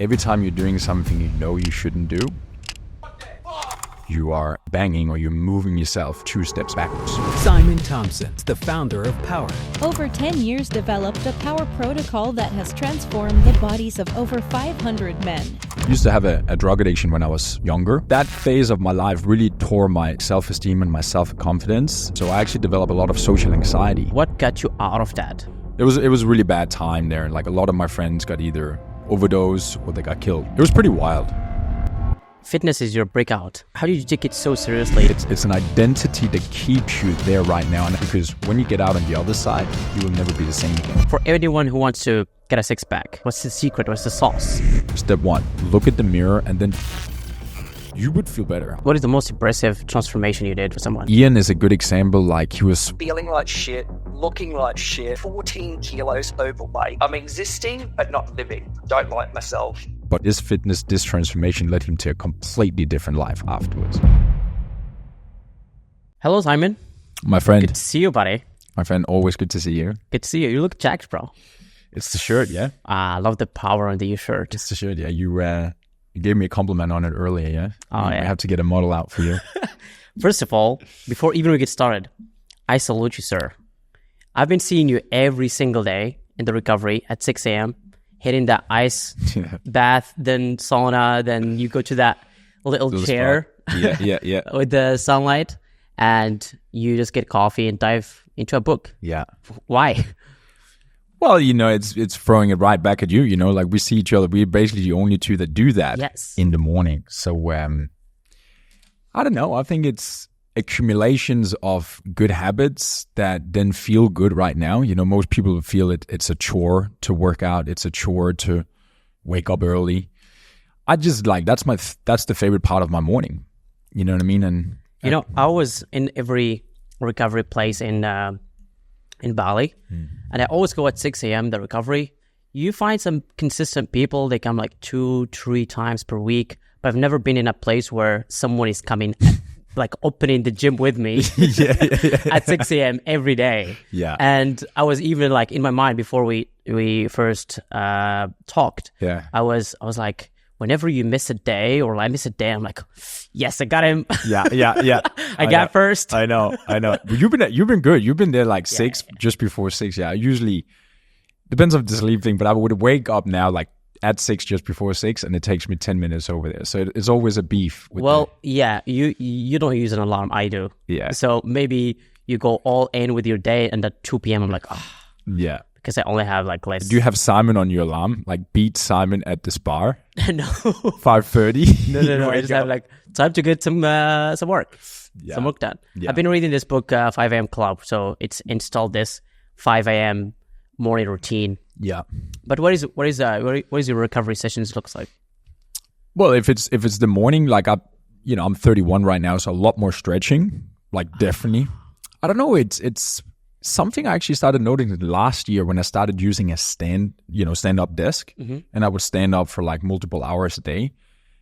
every time you're doing something you know you shouldn't do, you are banging or you're moving yourself 2 steps backwards. Simon Thomsen, the founder of Powr. Over 10 years developed a power protocol that has transformed the bodies of over 500 men. I used to have a drug addiction when I was younger. That phase of my life really tore my self-esteem and my self-confidence. So I actually developed a lot of social anxiety. What got you out of that? It was a really bad time there. Like a lot of my friends got either overdosed or they got killed. It was pretty wild. Fitness is your breakout. How did you take it so seriously? It's an identity that keeps you there right now. And because when you get out on the other side, you will never be the same again. For anyone who wants to get a six-pack, what's the secret? What's the sauce? Step 1, look at the mirror and then you would feel better. What is the most impressive transformation you did for someone? Ian is a good example. Like he was feeling like shit, looking like shit, 14 kilos overweight. I'm existing, but not living. Don't like myself. But this transformation led him to a completely different life afterwards. Hello, Simon. My friend. Good to see you, buddy. My friend, always good to see you. Good to see you. You look jacked, bro. It's the shirt, yeah? I love the power on the shirt. It's the shirt, yeah. You gave me a compliment on it earlier, yeah? Oh, yeah. I have to get a model out for you. First of all, before even we get started, I salute you, sir. I've been seeing you every single day in the recovery at 6 a.m., hitting that ice bath, then sauna, then you go to that little chair yeah. with the sunlight, and you just get coffee and dive into a book. Yeah. Why? Well, it's throwing it right back at you, like we see each other. We're basically the only two that do that in the morning. So, I don't know. I think it's accumulations of good habits that then feel good right now. Most people feel it's a chore to work out. It's a chore to wake up early. I just that's the favorite part of my morning. You know what I mean? And I was in every recovery place in Bali, and I always go at 6 a.m. the recovery. You find some consistent people. They come like 2-3 times per week, but I've never been in a place where someone is coming like opening the gym with me at 6 a.m. every day. Yeah. And I was even like in my mind before we first talked. Yeah. I was like, whenever you miss a day or I miss a day, I'm like, yes, I got him. Yeah. I got first. I know. But you've been good. You've been there like 6, just before 6. Yeah. Usually depends on the sleep thing, but I would wake up now like at 6, just before 6, and it takes me 10 minutes over there. So it's always a beef. You don't use an alarm. I do. Yeah. So maybe you go all in with your day, and at 2 p.m. I'm like, yeah. Because I only have like less. Do you have Simon on your alarm? Like beat Simon at the spa? No. 5:30? No. I just have like time to get some work. Yeah. Some work done. Yeah. I've been reading this book, 5 a.m. Club. So it's installed this 5 a.m. morning routine. Yeah. But what is your recovery sessions looks like? Well, if it's the morning, like I'm 31 right now, so a lot more stretching, like definitely. I don't know, it's something I actually started noticing last year when I started using a stand-up desk, and I would stand up for like multiple hours a day.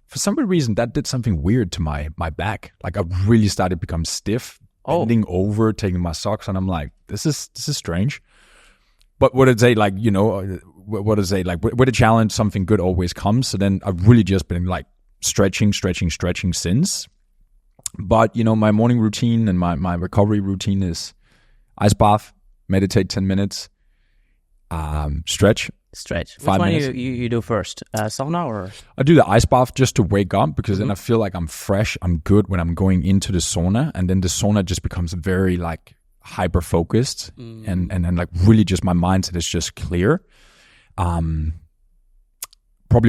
For some reason, that did something weird to my back. Like I really started to become stiff, bending over, taking my socks, and I'm like, this is strange. But what I'd say, like, with a challenge, something good always comes. So then I've really just been like stretching since. But, my morning routine and my recovery routine is ice bath, meditate 10 minutes, stretch. Stretch. 5 minutes. Which one you do first? Sauna or? I do the ice bath just to wake up, because then I feel like I'm fresh, I'm good when I'm going into the sauna. And then the sauna just becomes very like hyper focused and like really just my mindset is just clear. Probably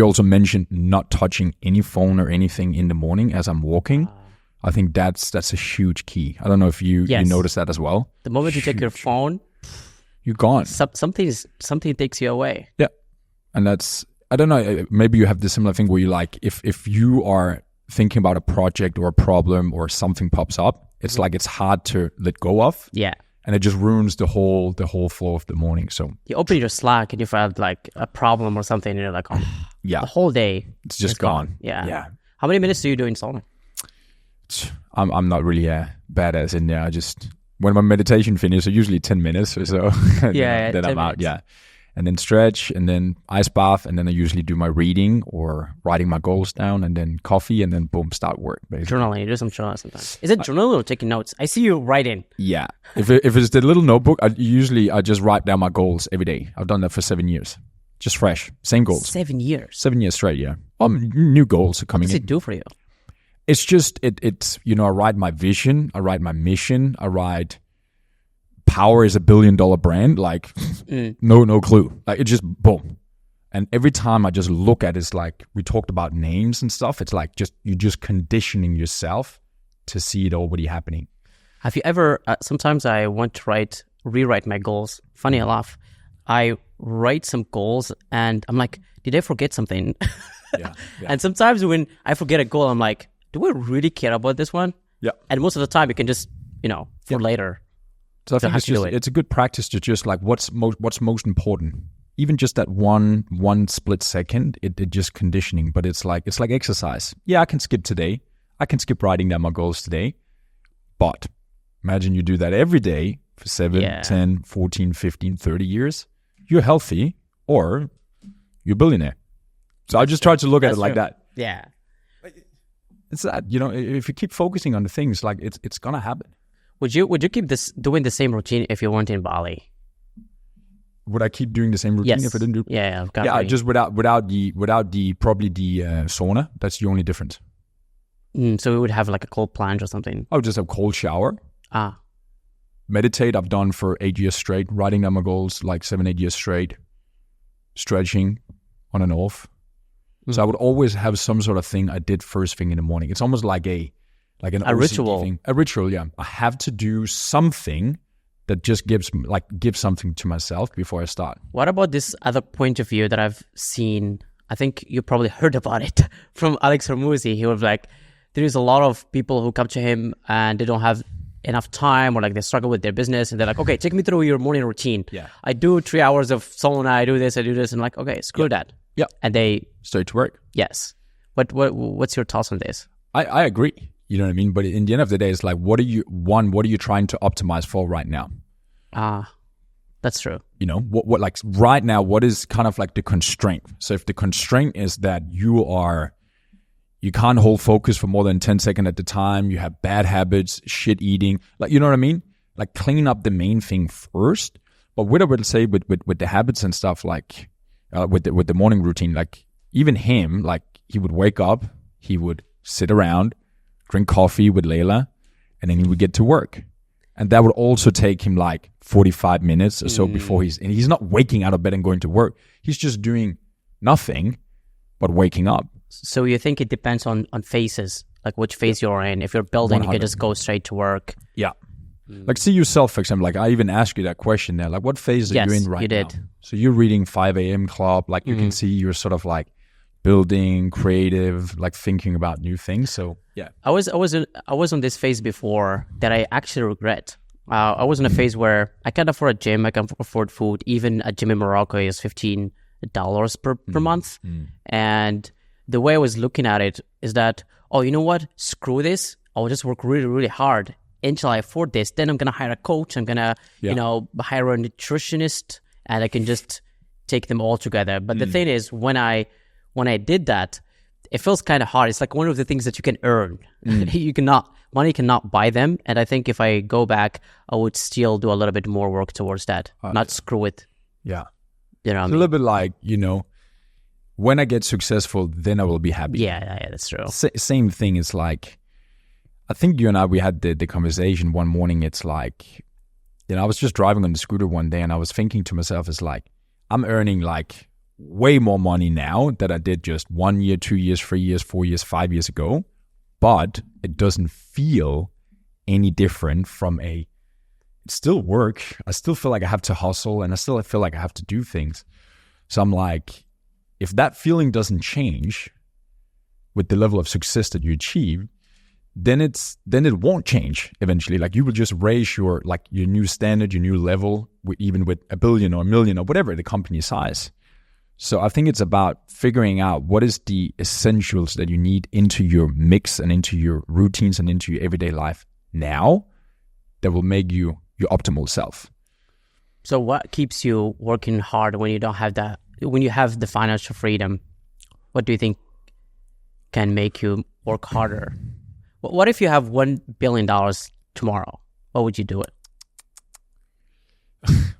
also mentioned not touching any phone or anything in the morning as I'm walking. I think that's a huge key. I don't know if you notice that as well. The moment you take your phone, you're gone. Something takes you away. Yeah. And that's, I don't know, maybe you have the similar thing where you like, if you are thinking about a project or a problem or something pops up, it's like it's hard to let go of. Yeah. And it just ruins the whole flow of the morning. So you open your Slack and you have like a problem or something, and you're like, the whole day it's just gone. Yeah. How many minutes do you do in sauna? I'm not really badass in there. I just, when my meditation finishes, so usually 10 minutes or so. Yeah, then I'm out. Yeah. and then stretch, and then ice bath, and then I usually do my reading or writing my goals down, and then coffee, and then boom, start work. Basically. Journaling. You do some journaling sometimes. Is it journaling or taking notes? I see you writing. Yeah. If it's the little notebook, I just write down my goals every day. I've done that for 7 years. Just fresh. Same goals. 7 years. 7 years straight, yeah. New goals are coming in. What does it do for you? It's just, it's I write my vision, I write my mission, I write Powr is $1 billion brand, like no clue. Like it just boom. And every time I just look at it, it's like we talked about names and stuff. It's like you're just conditioning yourself to see it already happening. Have you ever, sometimes I want to rewrite my goals. Funny enough, I write some goals and I'm like, did I forget something? Yeah. And sometimes when I forget a goal, I'm like, do I really care about this one? Yeah. And most of the time you can just, for later. So I think it's a good practice to just like what's most important. Even just that one split second, it just conditioning. But it's like exercise. Yeah, I can skip today. I can skip writing down my goals today. But imagine you do that every day for 7, 10, 14, 15, 30 years. You're healthy or you're a billionaire. So I just try to look at it like that. Yeah. It's that, if you keep focusing on the things, like it's going to happen. Would you keep doing the same routine if you weren't in Bali? Would I keep doing the same routine if I didn't do? Yeah. Just without the sauna. That's the only difference. So we would have like a cold plunge or something. I would just have cold shower. Meditate. I've done for 8 years straight. Writing down my goals like 7-8 years straight. Stretching on and off. So I would always have some sort of thing I did first thing in the morning. It's almost like a ritual thing. A ritual, yeah. I have to do something that just gives something to myself before I start. What about this other point of view that I've seen? I think you probably heard about it from Alex Hormozi. He was like, there is a lot of people who come to him and they don't have enough time or like they struggle with their business and they're like, okay, take me through your morning routine. Yeah. I do 3 hours of sauna, I do this. And I'm like, okay, screw that. Yeah. And they straight to work. Yes. What's your thoughts on this? I agree. You know what I mean? But in the end of the day, it's like, what are you trying to optimize for right now? That's true. What like right now, what is kind of like the constraint? So if the constraint is that you can't hold focus for more than 10 seconds at a time, you have bad habits, shit eating, like, you know what I mean? Like clean up the main thing first. But what I would say with the habits and stuff, like with the morning routine, like even him, like he would wake up, he would sit around, drink coffee with Layla, and then he would get to work. And that would also take him like 45 minutes or so before he's not waking out of bed and going to work. He's just doing nothing but waking up. So you think it depends on phases, like which phase you're in. If you're building, 100. You can just go straight to work. Yeah. Like see yourself, for example, like I even asked you that question there, like what phase are you in right now? Yes, you did. So you're reading 5 a.m. Club, like you can see you're sort of like building, creative, like thinking about new things. So yeah, I was on this phase before that I actually regret. I was in a phase where I can't afford a gym, I can't afford food. Even a gym in Morocco is $15 per month. And the way I was looking at it is that, oh, you know what? Screw this. I'll just work really, really hard until I afford this. Then I'm gonna hire a coach. I'm gonna, hire a nutritionist, and I can just take them all together. But the thing is, when I did that, it feels kind of hard. It's like one of the things that you can earn. Money cannot buy them. And I think if I go back, I would still do a little bit more work towards that, not screw it. Yeah. You know what I mean? A little bit like, when I get successful, then I will be happy. Yeah, that's true. Same thing. It's like, I think you and I, we had the conversation one morning. It's like, I was just driving on the scooter one day and I was thinking to myself, it's like, I'm earning like way more money now than I did just 1 year, 2 years, 3 years, 4 years, 5 years ago. But it doesn't feel any different from it's still work. I still feel like I have to hustle and I still feel like I have to do things. So I'm like, if that feeling doesn't change with the level of success that you achieve, then it won't change eventually. Like you will just raise your new standard, your new level, even with $1 billion or $1 million or whatever the company size. So I think it's about figuring out what is the essentials that you need into your mix and into your routines and into your everyday life now that will make you your optimal self. So what keeps you working hard when you don't have that? When you have the financial freedom, what do you think can make you work harder? What if you have $1 billion tomorrow? What would you do it?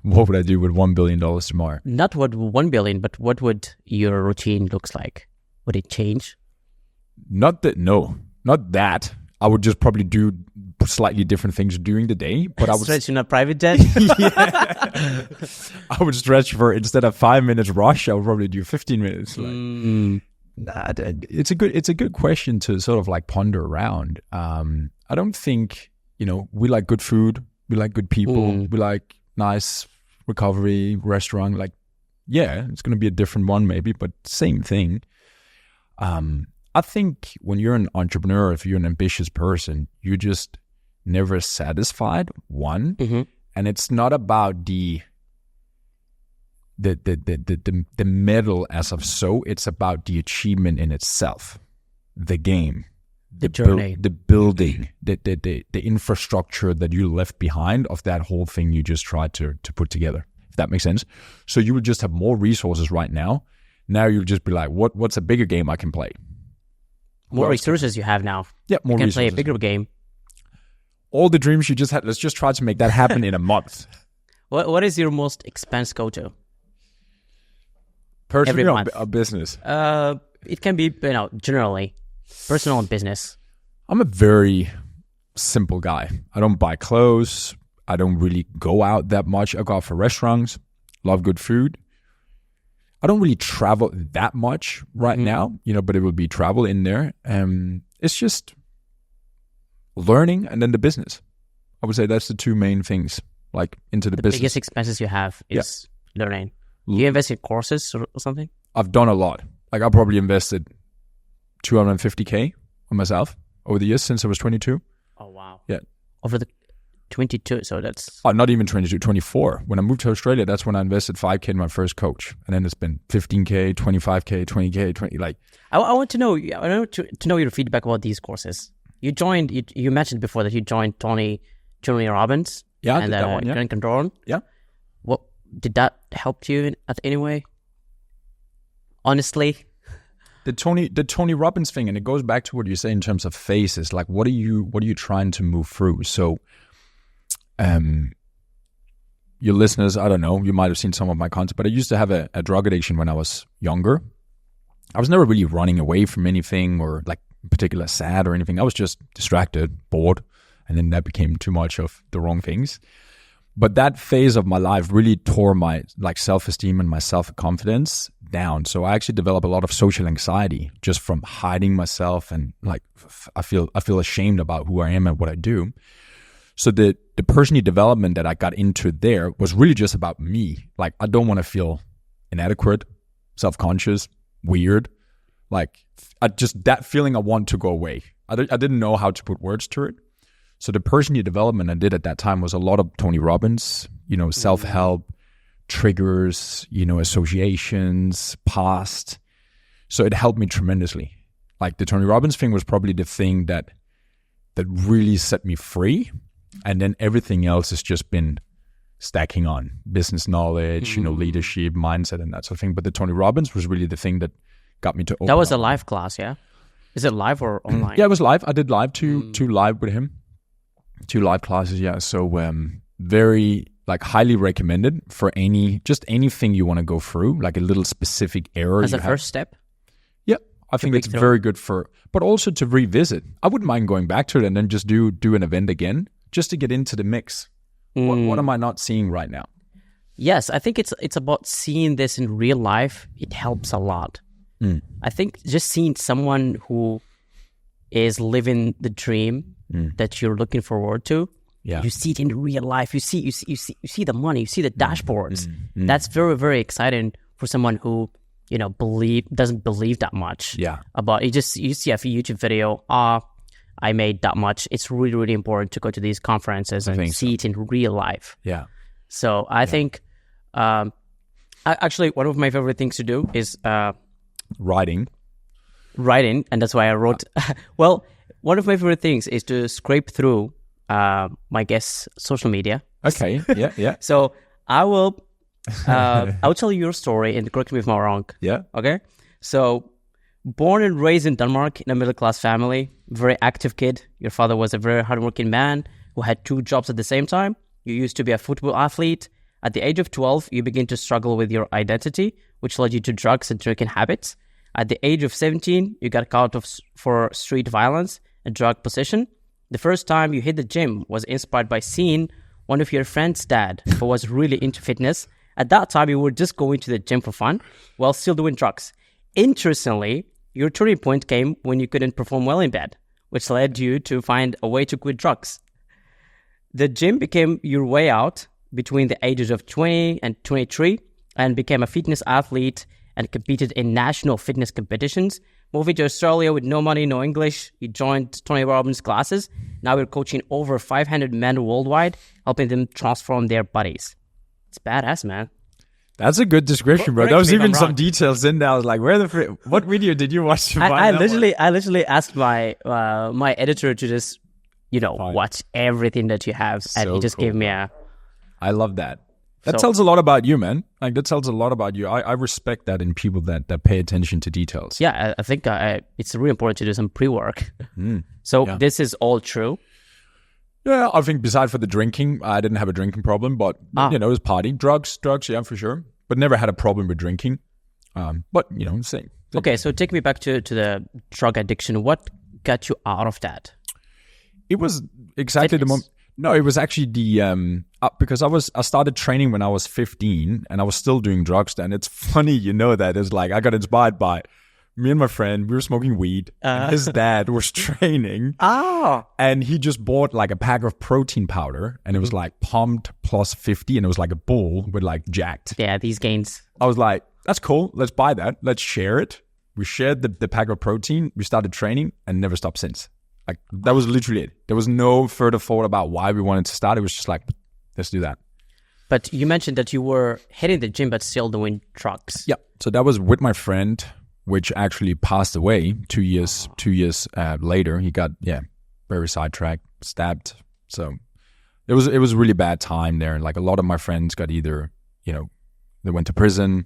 What would I do with $1 billion tomorrow? Not what 1 billion, but what would your routine looks like? Would it change? Not that. I would just probably do slightly different things during the day, but I would stretch in a private jet. I would stretch for, instead of 5 minutes rush, I would probably do 15 minutes. It's a good question to sort of like ponder around. I don't think, we like good food, we like good people, we like nice recovery restaurant. Like, yeah, it's going to be a different one maybe, but same thing. I think when you're an entrepreneur, if you're an ambitious person, you're just never satisfied, one. And it's not about the medal as of so, it's about the achievement in itself, the game, the journey, the building, the infrastructure that you left behind of that whole thing you just tried to put together, if that makes sense. So you would just have more resources right now. Now you'll just be like, what's a bigger game I can play? More resources you have now. Yeah, more you can resources. Play a bigger game. All the dreams you just had, let's just try to make that happen in a month. What is your most expense go-to? Personally or a business? It can be, generally, personal and business. I'm a very simple guy. I don't buy clothes. I don't really go out that much. I go out for restaurants, love good food. I don't really travel that much right now, but it will be travel in there. It's just learning and then the business. I would say that's the two main things, like into the business. The biggest expenses you have is learning. Do you invest in courses or something? I've done a lot. Like I probably invested $250K on myself over the years since I was 22. Oh, wow. Yeah. Over the 22, so that's... Oh, not even 22, 24. When I moved to Australia, that's when I invested $5K in my first coach. And then it's been $15K, $25K, $20K, 20, like... I want to know, to know your feedback about these courses. You joined, you mentioned before that you joined Tony Robbins. Yeah, and that one, yeah. Cardone. Yeah. What, did that help you in any way? Honestly? The Tony Robbins thing, and it goes back to what you say in terms of phases. Like, what are you trying to move through? So... your listeners, I don't know, you might have seen some of my content, but I used to have a drug addiction when I was younger. I was never really running away from anything or like particular sad or anything. I was just distracted, bored, and then that became too much of the wrong things. But that phase of my life really tore my like self-esteem and my self-confidence down. So I actually developed a lot of social anxiety just from hiding myself, and like I feel ashamed about who I am and what I do. So the personal development that I got into there was really just about me. Like, I don't want to feel inadequate, self-conscious, weird. Like, that feeling I want to go away. I didn't know how to put words to it. So the personal development I did at that time was a lot of Tony Robbins, self-help, triggers, associations, past. So it helped me tremendously. Like, the Tony Robbins thing was probably the thing that really set me free. And then everything else has just been stacking on business knowledge, leadership, mindset, and that sort of thing. But the Tony Robbins was really the thing that got me to open That was up. A live class, yeah? Is it live or online? Yeah, it was live. I did live, two live with him. 2 live classes, yeah. So very like highly recommended for anything you want to go through, like a little specific error. As a first step? Yeah, I think it's very good but also to revisit. I wouldn't mind going back to it and then just do an event again, just to get into the mix. What am I not seeing right now? Yes, I think it's about seeing this in real life. It helps a lot. I think just seeing someone who is living the dream that you're looking forward to. Yeah. You see it in real life. You see the money. You see the dashboards. That's very, very exciting for someone who doesn't believe that much. Yeah. About it. You see a YouTube video. I made that much. It's really, really important to go to these conferences and see it in real life. Yeah. So I think, actually, one of my favorite things to do is writing, and that's why I wrote. Well, one of my favorite things is to scrape through my guests' social media. Okay. Yeah. So I'll tell you your story and correct me if I'm wrong. Yeah. Okay. So, born and raised in Denmark in a middle-class family, very active kid. Your father was a very hardworking man who had 2 jobs at the same time. You used to be a football athlete. At the age of 12, you begin to struggle with your identity, which led you to drugs and drinking habits. At the age of 17, you got caught for street violence and drug possession. The first time you hit the gym was inspired by seeing one of your friend's dad who was really into fitness. At that time, you were just going to the gym for fun while still doing drugs. Interestingly, your turning point came when you couldn't perform well in bed, which led you to find a way to quit drugs. The gym became your way out between the ages of 20 and 23 and became a fitness athlete and competed in national fitness competitions. Moving to Australia with no money, no English, you joined Tony Robbins classes. Now you're coaching over 500 men worldwide, helping them transform their bodies. It's badass, man. That's a good description, bro. There was even some details in there. I was like, what video did you watch? I literally asked my my editor to just, watch everything that you have. And he just gave me I love that. That tells a lot about you, man. Like, that tells a lot about you. I respect that in people that pay attention to details. Yeah, I think it's really important to do some pre-work. This is all true. Yeah, I think beside for the drinking, I didn't have a drinking problem, but, it was party. Drugs, yeah, for sure. But never had a problem with drinking. But, same. Okay, so take me back to the drug addiction. What got you out of that? It was exactly the moment. No, it was actually the because I started training when I was 15 and I was still doing drugs then. It's funny, that. It's like I got inspired by me and my friend. We were smoking weed. And his dad was training. And he just bought like a pack of protein powder and it was like pumped plus 50 and it was like a bowl with like jacked. Yeah, these gains. I was like, that's cool. Let's buy that. Let's share it. We shared the pack of protein. We started training and never stopped since. Like, that was literally it. There was no further thought about why we wanted to start. It was just like, let's do that. But you mentioned that you were hitting the gym but still doing drugs. Yeah. So that was with my friend, which actually passed away 2 years later. He got, very sidetracked, stabbed. So it was a really bad time there. Like, a lot of my friends got either, they went to prison,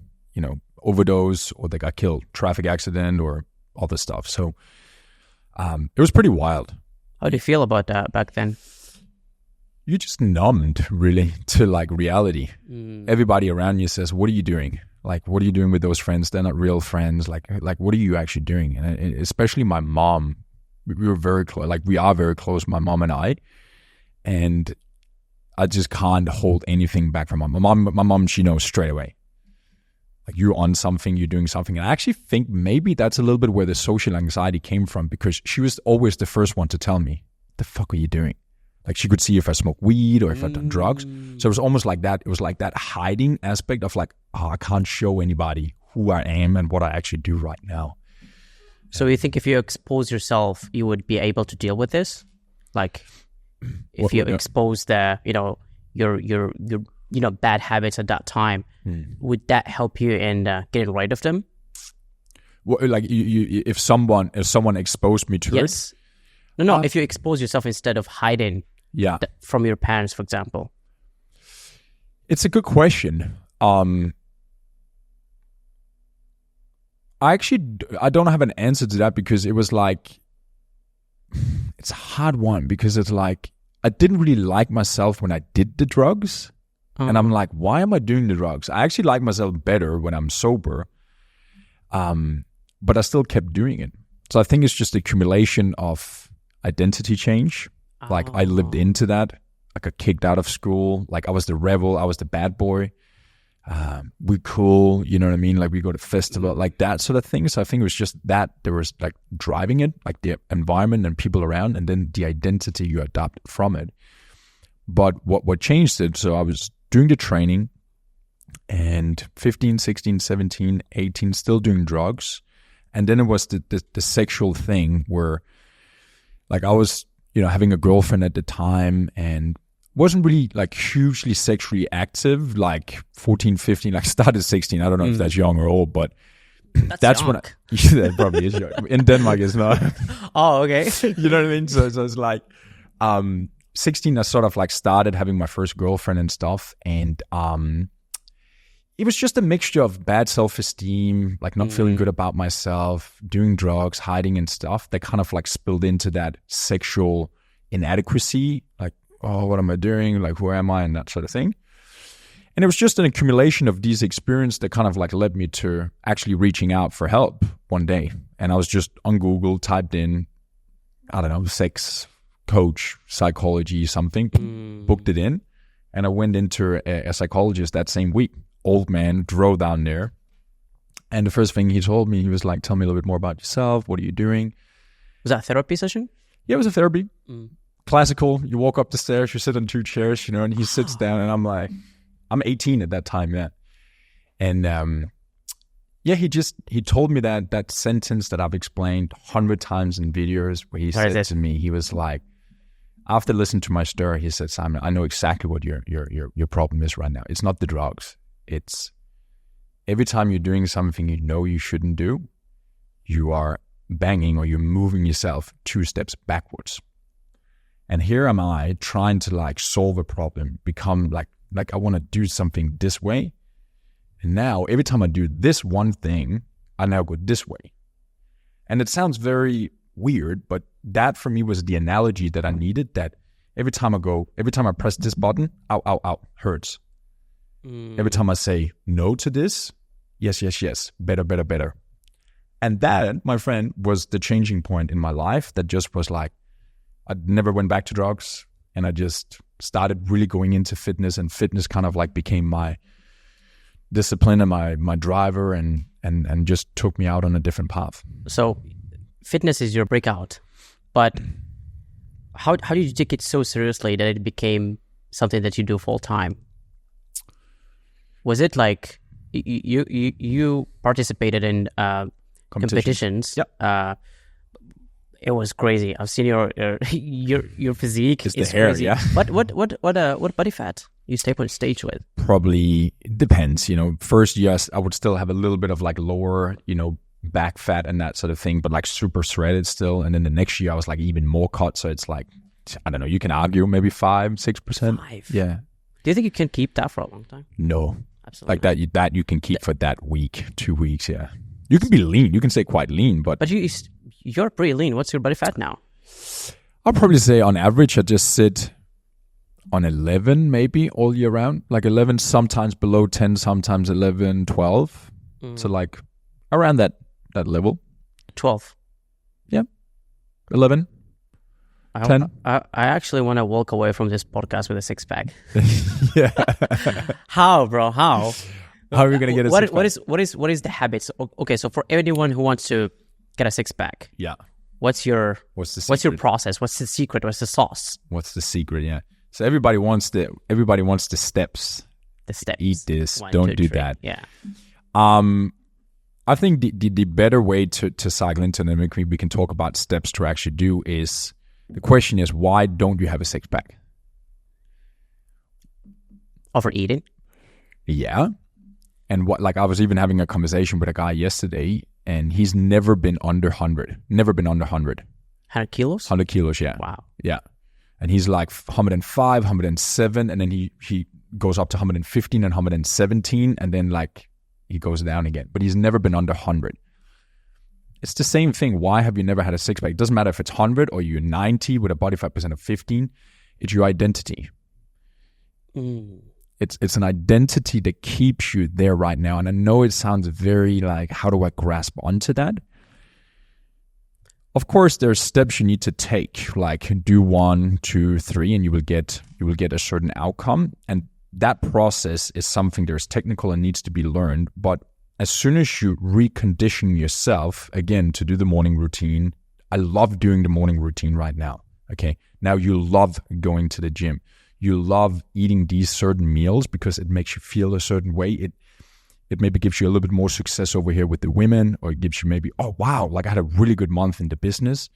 overdose, or they got killed, traffic accident or all this stuff. So it was pretty wild. How do you feel about that back then? You just numbed really to like reality. Everybody around you says, what are you doing? Like, what are you doing with those friends? They're not real friends. Like what are you actually doing? And especially my mom, we were very close. Like, we are very close, my mom and I. And I just can't hold anything back from my mom. My mom, she knows straight away. Like, you're on something, you're doing something. And I actually think maybe that's a little bit where the social anxiety came from, because she was always the first one to tell me, what the fuck are you doing? Like, she could see if I smoked weed or if I'd done drugs. So it was almost like that. It was like that hiding aspect of like, I can't show anybody who I am and what I actually do right now. So you think if you expose yourself, you would be able to deal with this? Like, if you expose the, your bad habits at that time, would that help you in getting rid of them? Well, like, if someone exposed me to it? No, if you expose yourself instead of hiding from your parents, for example. It's a good question. I don't have an answer to that, because it was like, it's a hard one, because it's like, I didn't really like myself when I did the drugs. And I'm like, why am I doing the drugs? I actually like myself better when I'm sober. But I still kept doing it. So I think it's just the accumulation of identity change. Like, I lived into that. I got kicked out of school. Like, I was the rebel. I was the bad boy. We cool, you know what I mean? Like, we go to festival, like that sort of thing. So I think it was just that there was like driving it, like the environment and people around, and then the identity you adopt from it. But what changed it, so I was doing the training, and 15, 16, 17, 18, still doing drugs. And then it was the sexual thing where, like, I was, having a girlfriend at the time and wasn't really like hugely sexually active, like 14, 15, like started 16. I don't know if that's young or old, but that's when that probably is young. In Denmark, it's not. Oh, okay. You know what I mean? So it's like, 16, I sort of like started having my first girlfriend and stuff. And it was just a mixture of bad self-esteem, like not feeling good about myself, doing drugs, hiding and stuff that kind of like spilled into that sexual inadequacy. Like, oh, what am I doing? Like, who am I? And that sort of thing. And it was just an accumulation of these experiences that kind of like led me to actually reaching out for help one day. And I was just on Google, typed in, I don't know, sex coach, psychology, something, booked it in. And I went into a psychologist that same week. Old man, drove down there. And the first thing he told me, he was like, tell me a little bit more about yourself. What are you doing? Was that a therapy session? Yeah, it was a therapy. Classical. You walk up the stairs, you sit on 2 chairs, and he sits down and I'm like, I'm 18 at that time, yeah. And he told me that sentence that I've explained 100 times in videos where he said to me, he was like, after listening to my story, he said, Simon, I know exactly what your problem is right now. It's not the drugs. It's every time you're doing something you know you shouldn't do, you are banging or you're moving yourself 2 steps backwards. And here am I trying to like solve a problem, become like I want to do something this way. And now every time I do this one thing, I now go this way. And it sounds very weird, but that for me was the analogy that I needed, that every time I press this button, ow, ow, ow, hurts. Every time I say no to this, yes, yes, yes, better, better, better. And that, my friend, was the changing point in my life that just was like, I never went back to drugs and I just started really going into fitness, and fitness kind of like became my discipline and my driver and just took me out on a different path. So fitness is your breakout, but how did you take it so seriously that it became something that you do full time? Was it like you participated in competitions? Yep. It was crazy. I've seen your physique. It's the hair, crazy. yeah. What body fat you step on stage with? Probably, it depends. First, yes, I would still have a little bit of like lower, back fat and that sort of thing, but like super shredded still. And then the next year I was like even more cut. So it's like, I don't know, you can argue maybe 5-6%. 5? Yeah. Do you think you can keep that for a long time? No. Absolutely. Like that you can keep for that week, 2 weeks, yeah. You can be lean. You can say quite lean, but you're pretty lean. What's your body fat now? I'll probably say on average I just sit on 11 maybe all year round. Like 11, sometimes below 10, sometimes 11, 12. So like around that level. 12. Yeah. 11. 10. I actually want to walk away from this podcast with a 6-pack. Yeah. How, bro? How? How are we gonna get a 6-pack? What is the habits? Okay, so for anyone who wants to get a 6-pack, yeah, what's your process? What's the secret? What's the sauce? What's the secret? Yeah. So everybody wants the steps. The steps. Eat this. 1, don't 2, do 3. that. Yeah. I think the better way to cycle into an mimicry, we can talk about steps to actually do is, the question is, why don't you have a 6-pack? Overeating? Yeah. And I was even having a conversation with a guy yesterday, and he's never been under 100. Never been under 100. 100 kilos? 100 kilos, yeah. Wow. Yeah. And he's like 105, 107, and then he goes up to 115 and 117, and then like he goes down again. But he's never been under 100. It's the same thing. Why have you never had a 6-pack? It doesn't matter if it's 100 or you're 90 with a body fat percent of 15. It's your identity. It's an identity that keeps you there right now. And I know it sounds very like, how do I grasp onto that? Of course, there's steps you need to take, like do 1, 2, 3, and you will get a certain outcome. And that process is something that's technical and needs to be learned. But as soon as you recondition yourself, again, to do the morning routine, I love doing the morning routine right now. Okay. Now you love going to the gym. You love eating these certain meals because it makes you feel a certain way. It maybe gives you a little bit more success over here with the women, or it gives you maybe, oh, wow, like I had a really good month in the business.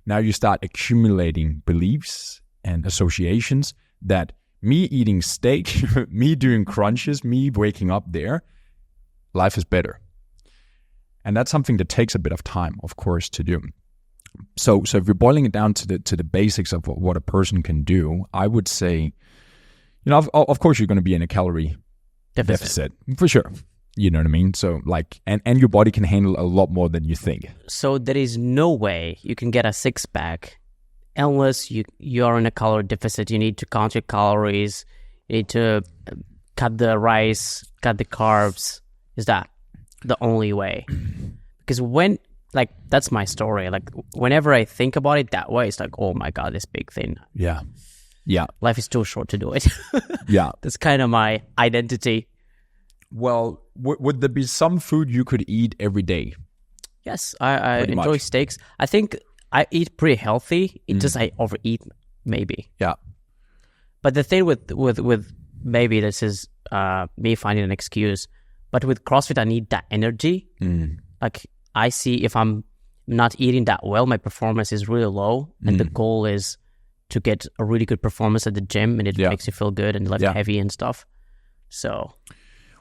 Now you start accumulating beliefs and associations that me eating steak, me doing crunches, me waking up there, life is better. And that's something that takes a bit of time, of course, to do. So if you're boiling it down to the basics of what a person can do, I would say, of course you're going to be in a calorie deficit for sure. You know what I mean? So and your body can handle a lot more than you think. So there is no way you can get a six-pack unless you are in a calorie deficit. You need to count your calories. You need to cut the rice, cut the carbs. Is that the only way? Because that's my story. Like, whenever I think about it that way, it's like, oh my God, this big thing. Yeah. Life is too short to do it. Yeah. That's kind of my identity. Well, would there be some food you could eat every day? Yes, I enjoy much. steaks. I think I eat pretty healthy. It's just I overeat, maybe. Yeah. But the thing with maybe this is me finding an excuse, but with CrossFit, I need that energy. Like, I see if I'm not eating that well, my performance is really low. And the goal is to get a really good performance at the gym, and it makes you feel good and lift heavy and stuff. So...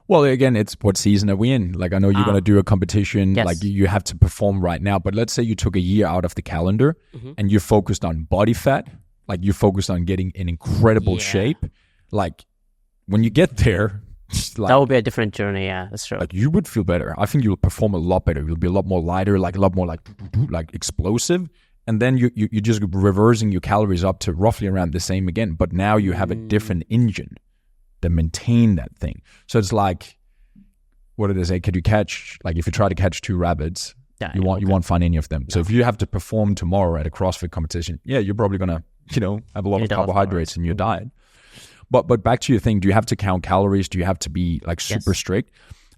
Well, again, it's what season are we in? Like, I know you're going to do a competition. Yes. Like, you have to perform right now. But let's say you took a year out of the calendar and you're focused on body fat. Like, you're focused on getting in incredible shape. Like, when you get there... that would be a different journey, yeah, that's true. Like, you would feel better. I think you'll perform a lot better. You'll be a lot more lighter, like a lot more like explosive. And then you're just reversing your calories up to roughly around the same again. But now you have a different engine that maintain that thing. So it's like, what did they say? Could you catch, like, if you try to catch two rabbits, you won't find any of them. So if you have to perform tomorrow at a CrossFit competition, you're probably gonna, have a lot of carbohydrates in your diet. But back to your thing, do you have to count calories? Do you have to be like super strict?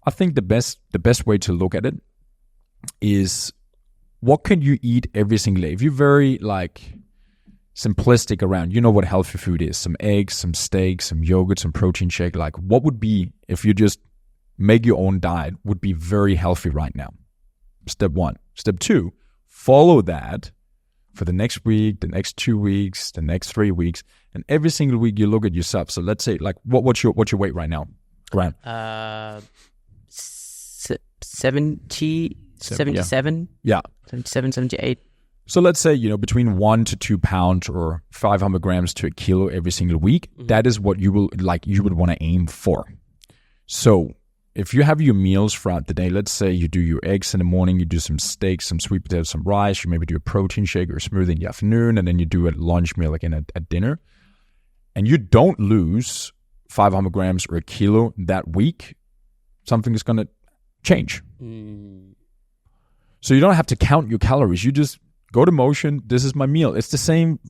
I think the best way to look at it is, what can you eat every single day? If you're very simplistic around, what healthy food is: some eggs, some steaks, some yogurt, some protein shake. Like, what would be, if you just make your own diet, would be very healthy right now? Step 1. Step 2, follow that for the next week, the next 2 weeks, the next 3 weeks, and every single week you look at yourself. So let's say, like, what's your weight right now, Grant? 77. Yeah. 77, 78. So let's say, between 1 to 2 pounds or 500 grams to a kilo every single week. That is what you would want to aim for. So if you have your meals throughout the day, let's say you do your eggs in the morning, you do some steaks, some sweet potatoes, some rice, you maybe do a protein shake or a smoothie in the afternoon, and then you do a lunch meal again at dinner, and you don't lose 500 grams or a kilo that week, something is going to change. So you don't have to count your calories. You just go to motion. This is my meal. It's the same.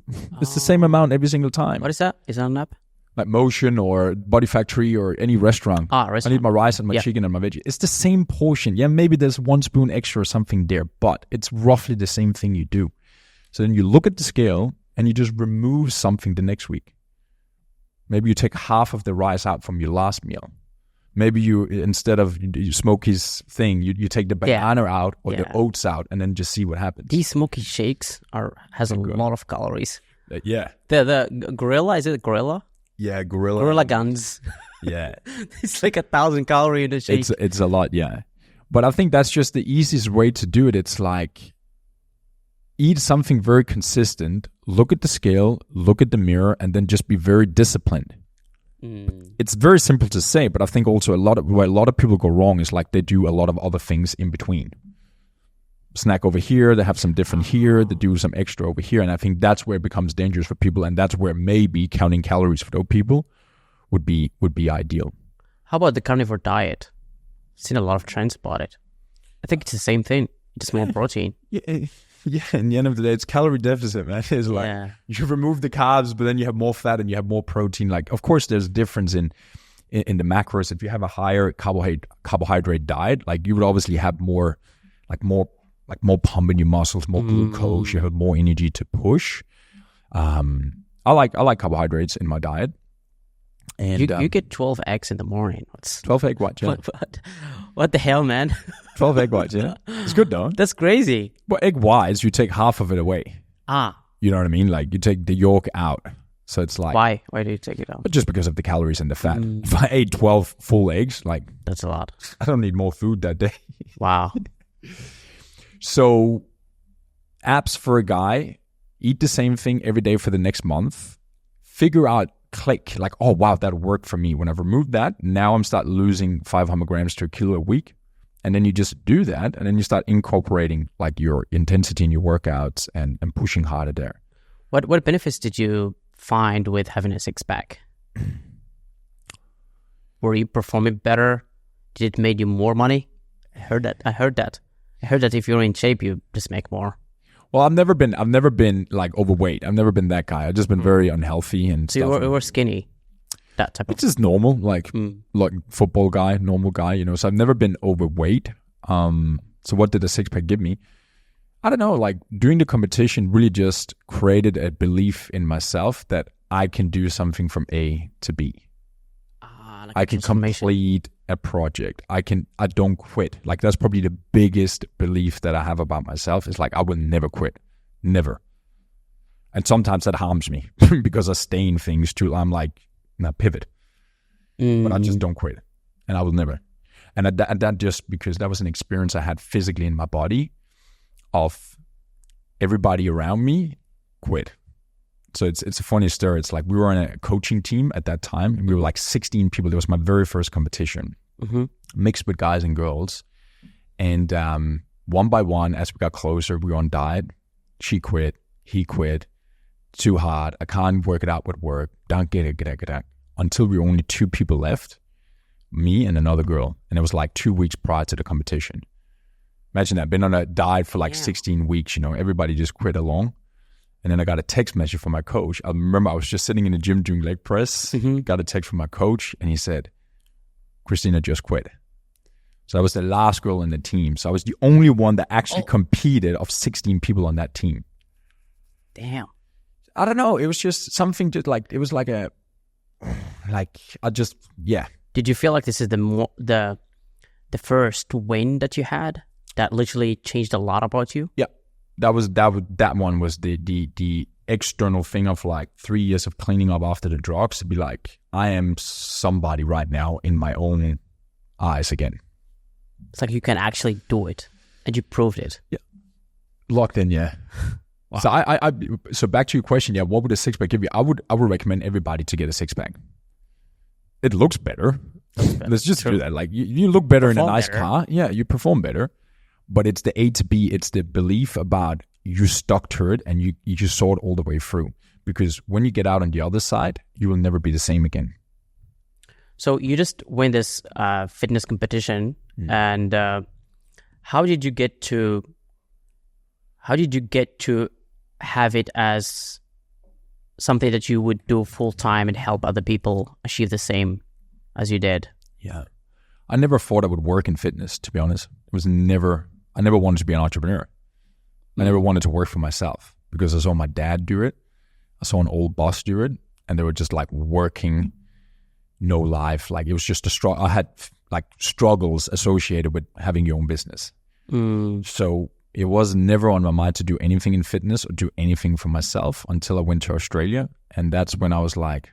It's the same amount every single time. What is that? Is that an app? Like Motion or Body Factory or any restaurant. Restaurant. I need my rice and my chicken and my veggie. It's the same portion. Yeah, maybe there's 1 spoon extra or something there, but it's roughly the same thing you do. So then you look at the scale and you just remove something the next week. Maybe you take half of the rice out from your last meal. Maybe you, instead of you Smokey's thing, you take the banana out or the oats out, and then just see what happens. These smoky shakes has a lot of calories. Yeah. The gorilla, is it gorilla? Yeah, gorilla. Gorilla guns. Yeah. It's like 1,000 calories in a shake. It's a lot, yeah. But I think that's just the easiest way to do it. It's like, eat something very consistent, look at the scale, look at the mirror, and then just be very disciplined. It's very simple to say, but I think also where a lot of people go wrong is like they do a lot of other things in between. Snack over here, they have some different here, they do some extra over here, and I think that's where it becomes dangerous for people, and that's where maybe counting calories for those people would be ideal. How about the carnivore diet? I've seen a lot of trends about it. I think it's the same thing, just more protein. Yeah, in the end of the day, it's calorie deficit, man. It's like you remove the carbs, but then you have more fat and you have more protein. Like, of course, there's a difference in the macros. If you have a higher carbohydrate diet, like you would obviously have more pump in your muscles, more glucose. You have more energy to push. I like carbohydrates in my diet. And you get 12 eggs in the morning. 12 egg whites, yeah. What the hell, man? 12 egg whites, yeah. It's good, though. That's crazy. But egg whites, you take half of it away. You know what I mean? Like, you take the yolk out. So it's like... Why? Why do you take it out? Just because of the calories and the fat. If I ate 12 full eggs, like... That's a lot. I don't need more food that day. Wow. So, Apps for a guy, eat the same thing every day for the next month, figure out, click, like, oh, wow, that worked for me. When I've removed that, now I'm start losing 500 grams to a kilo a week. And then you just do that, and then you start incorporating like your intensity in your workouts and pushing harder there. What benefits did you find with having a six-pack? Were you performing better? Did it make you more money? I heard that if you're in shape, you just make more. Well, I've never been like overweight. I've never been that guy. I've just been very unhealthy and so stuff. you were skinny, that type of. It's just normal, like football guy, normal guy, you know. So I've never been overweight. So what did the six pack give me? I don't know. Like during the competition, really just created a belief in myself that I can do something from A to B. Like I can complete a project. I don't quit. Like that's probably the biggest belief that I have about myself is like, I will never quit. Never. And sometimes that harms me because I stay in things too. I'm like, pivot. But I just don't quit. And I will never. And that just because that was an experience I had physically in my body of everybody around me quit. So it's a funny story. It's like we were on a coaching team at that time, and we were like 16 people. It was my very first competition, mixed with guys and girls. And one by one, as we got closer, we were on diet. She quit. He quit. Too hard. I can't work it out with work. Don't get it. Until we were only 2 people left, me and another girl. And it was like 2 weeks prior to the competition. Imagine that. Been on a diet for like 16 weeks, you know. Everybody just quit along. And then I got a text message from my coach. I remember I was just sitting in the gym doing leg press. Got a text from my coach, and he said, Christina just quit. So I was the last girl in the team. So I was the only one that actually competed of 16 people on that team. Damn. I don't know. It was just something just like, it was like Did you feel like this is the first win that you had that literally changed a lot about you? Yeah. That one was the external thing of like 3 years of cleaning up after the drugs to be like, I am somebody right now in my own eyes again. It's like you can actually do it, and you proved it. Yeah, locked in. Yeah. Wow. So so back to your question. Yeah, what would a six pack give you? I would recommend everybody to get a six pack. It looks better. Let's just do that. Like you look better in a nice car. Yeah, you perform better. But it's the A to B. It's the belief about you stuck to it and you just saw it all the way through. Because when you get out on the other side, you will never be the same again. So you just win this fitness competition, and how did you get to have it as something that you would do full time and help other people achieve the same as you did? Yeah, I never thought I would work in fitness. To be honest, I never wanted to be an entrepreneur. I never wanted to work for myself because I saw my dad do it. I saw an old boss do it, and they were just like working, no life. Like it was just a struggle. I had like struggles associated with having your own business. So it was never on my mind to do anything in fitness or do anything for myself until I went to Australia. And that's when I was like,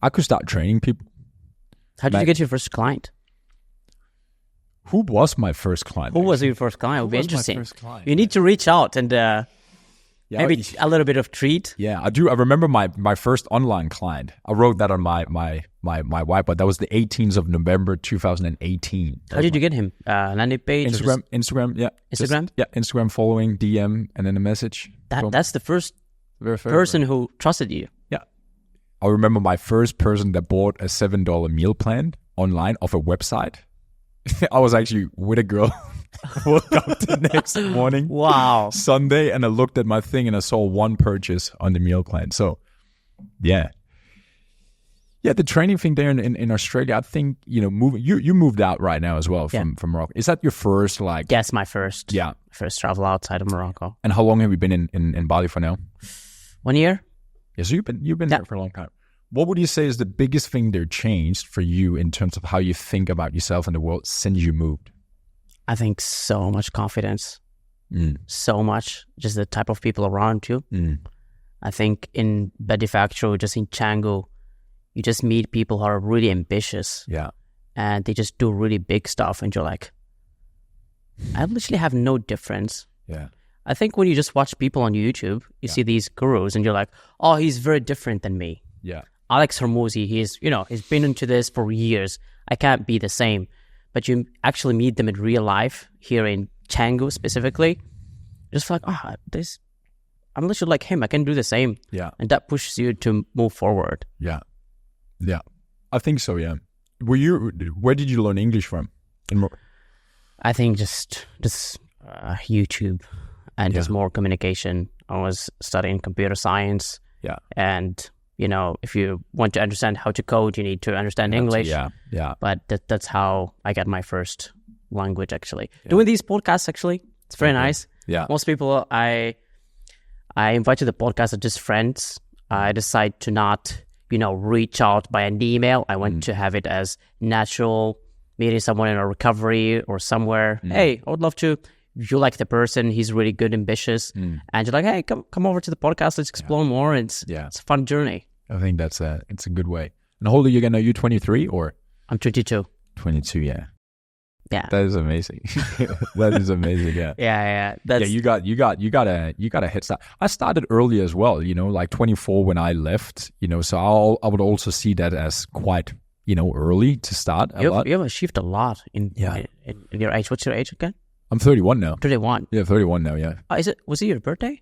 I could start training people. How did you get your first client? Who was my first client? Who was your first client? It would be interesting. You need to reach out and maybe a little bit of treat. Yeah, I do. I remember my first online client. I wrote that on my whiteboard. That was the 18th of November, 2018. How did you get him? Landing page? Instagram, yeah. Instagram? Instagram following, DM, and then a message. That's the first person who trusted you. Yeah. I remember my first person that bought a $7 meal plan online off a website. I was actually with a girl. Woke up the next morning. Wow. Sunday, and I looked at my thing and I saw one purchase on the meal plan. So, yeah. Yeah, the training thing there in Australia, I think, you moved out right now as well from Morocco. Is that your first Yes, my first. Yeah. First travel outside of Morocco. And how long have you been in Bali for now? 1 year. Yeah, so you've been there for a long time. What would you say is the biggest thing that changed for you in terms of how you think about yourself and the world since you moved? I think so much confidence. So much. Just the type of people around you. I think in Bedifacto, just in Canggu, you just meet people who are really ambitious. Yeah. And they just do really big stuff. And you're like, I literally have no difference. Yeah. I think when you just watch people on YouTube, you see these gurus and you're like, oh, he's very different than me. Yeah. Alex Hormozi, he's been into this for years. I can't be the same. But you actually meet them in real life here in Canggu specifically. Just like, I'm literally like him. I can do the same. Yeah. And that pushes you to move forward. Yeah. Yeah. I think so, yeah. Where did you learn English from? I think just YouTube and just more communication. I was studying computer science. Yeah. And, if you want to understand how to code, you need to understand English. Yeah. Yeah. But that's how I got my first language, actually. Yeah. Doing these podcasts, actually, it's very nice. Yeah. Most people I invite to the podcast are just friends. I decide to not, reach out by an email. I want to have it as natural, meeting someone in a recovery or somewhere. Hey, I would love to. You like the person, he's really good, ambitious, and you're like, hey, come over to the podcast, let's explore more. It's a fun journey. I think it's a good way. And how old are you again? Are you 23 or? I'm 22. 22, yeah. Yeah. That is amazing. That is amazing, yeah. Yeah. You got a head start. I started early as well, like 24 when I left, so I would also see that as quite, early to start. You have achieved a lot in your age. What's your age again? I'm 31 now. 31. Yeah, 31 now, yeah. Was it your birthday?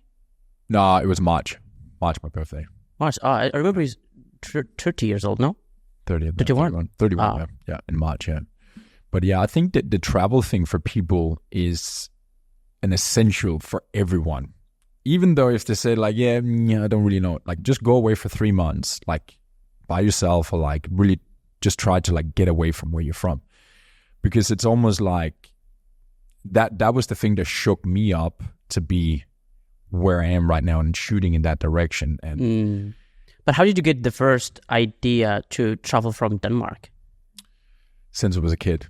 No, it was March. March, my birthday. March. I remember he's 30 years old, no? 30. 31? 31, yeah, in March, yeah. But yeah, I think that the travel thing for people is an essential for everyone. Even though if they say like, I don't really know, like just go away for 3 months, like by yourself, or like really just try to like get away from where you're from. Because it's almost like that was the thing that shook me up to be where I am right now and shooting in that direction. And But how did you get the first idea to travel from Denmark? Since I was a kid.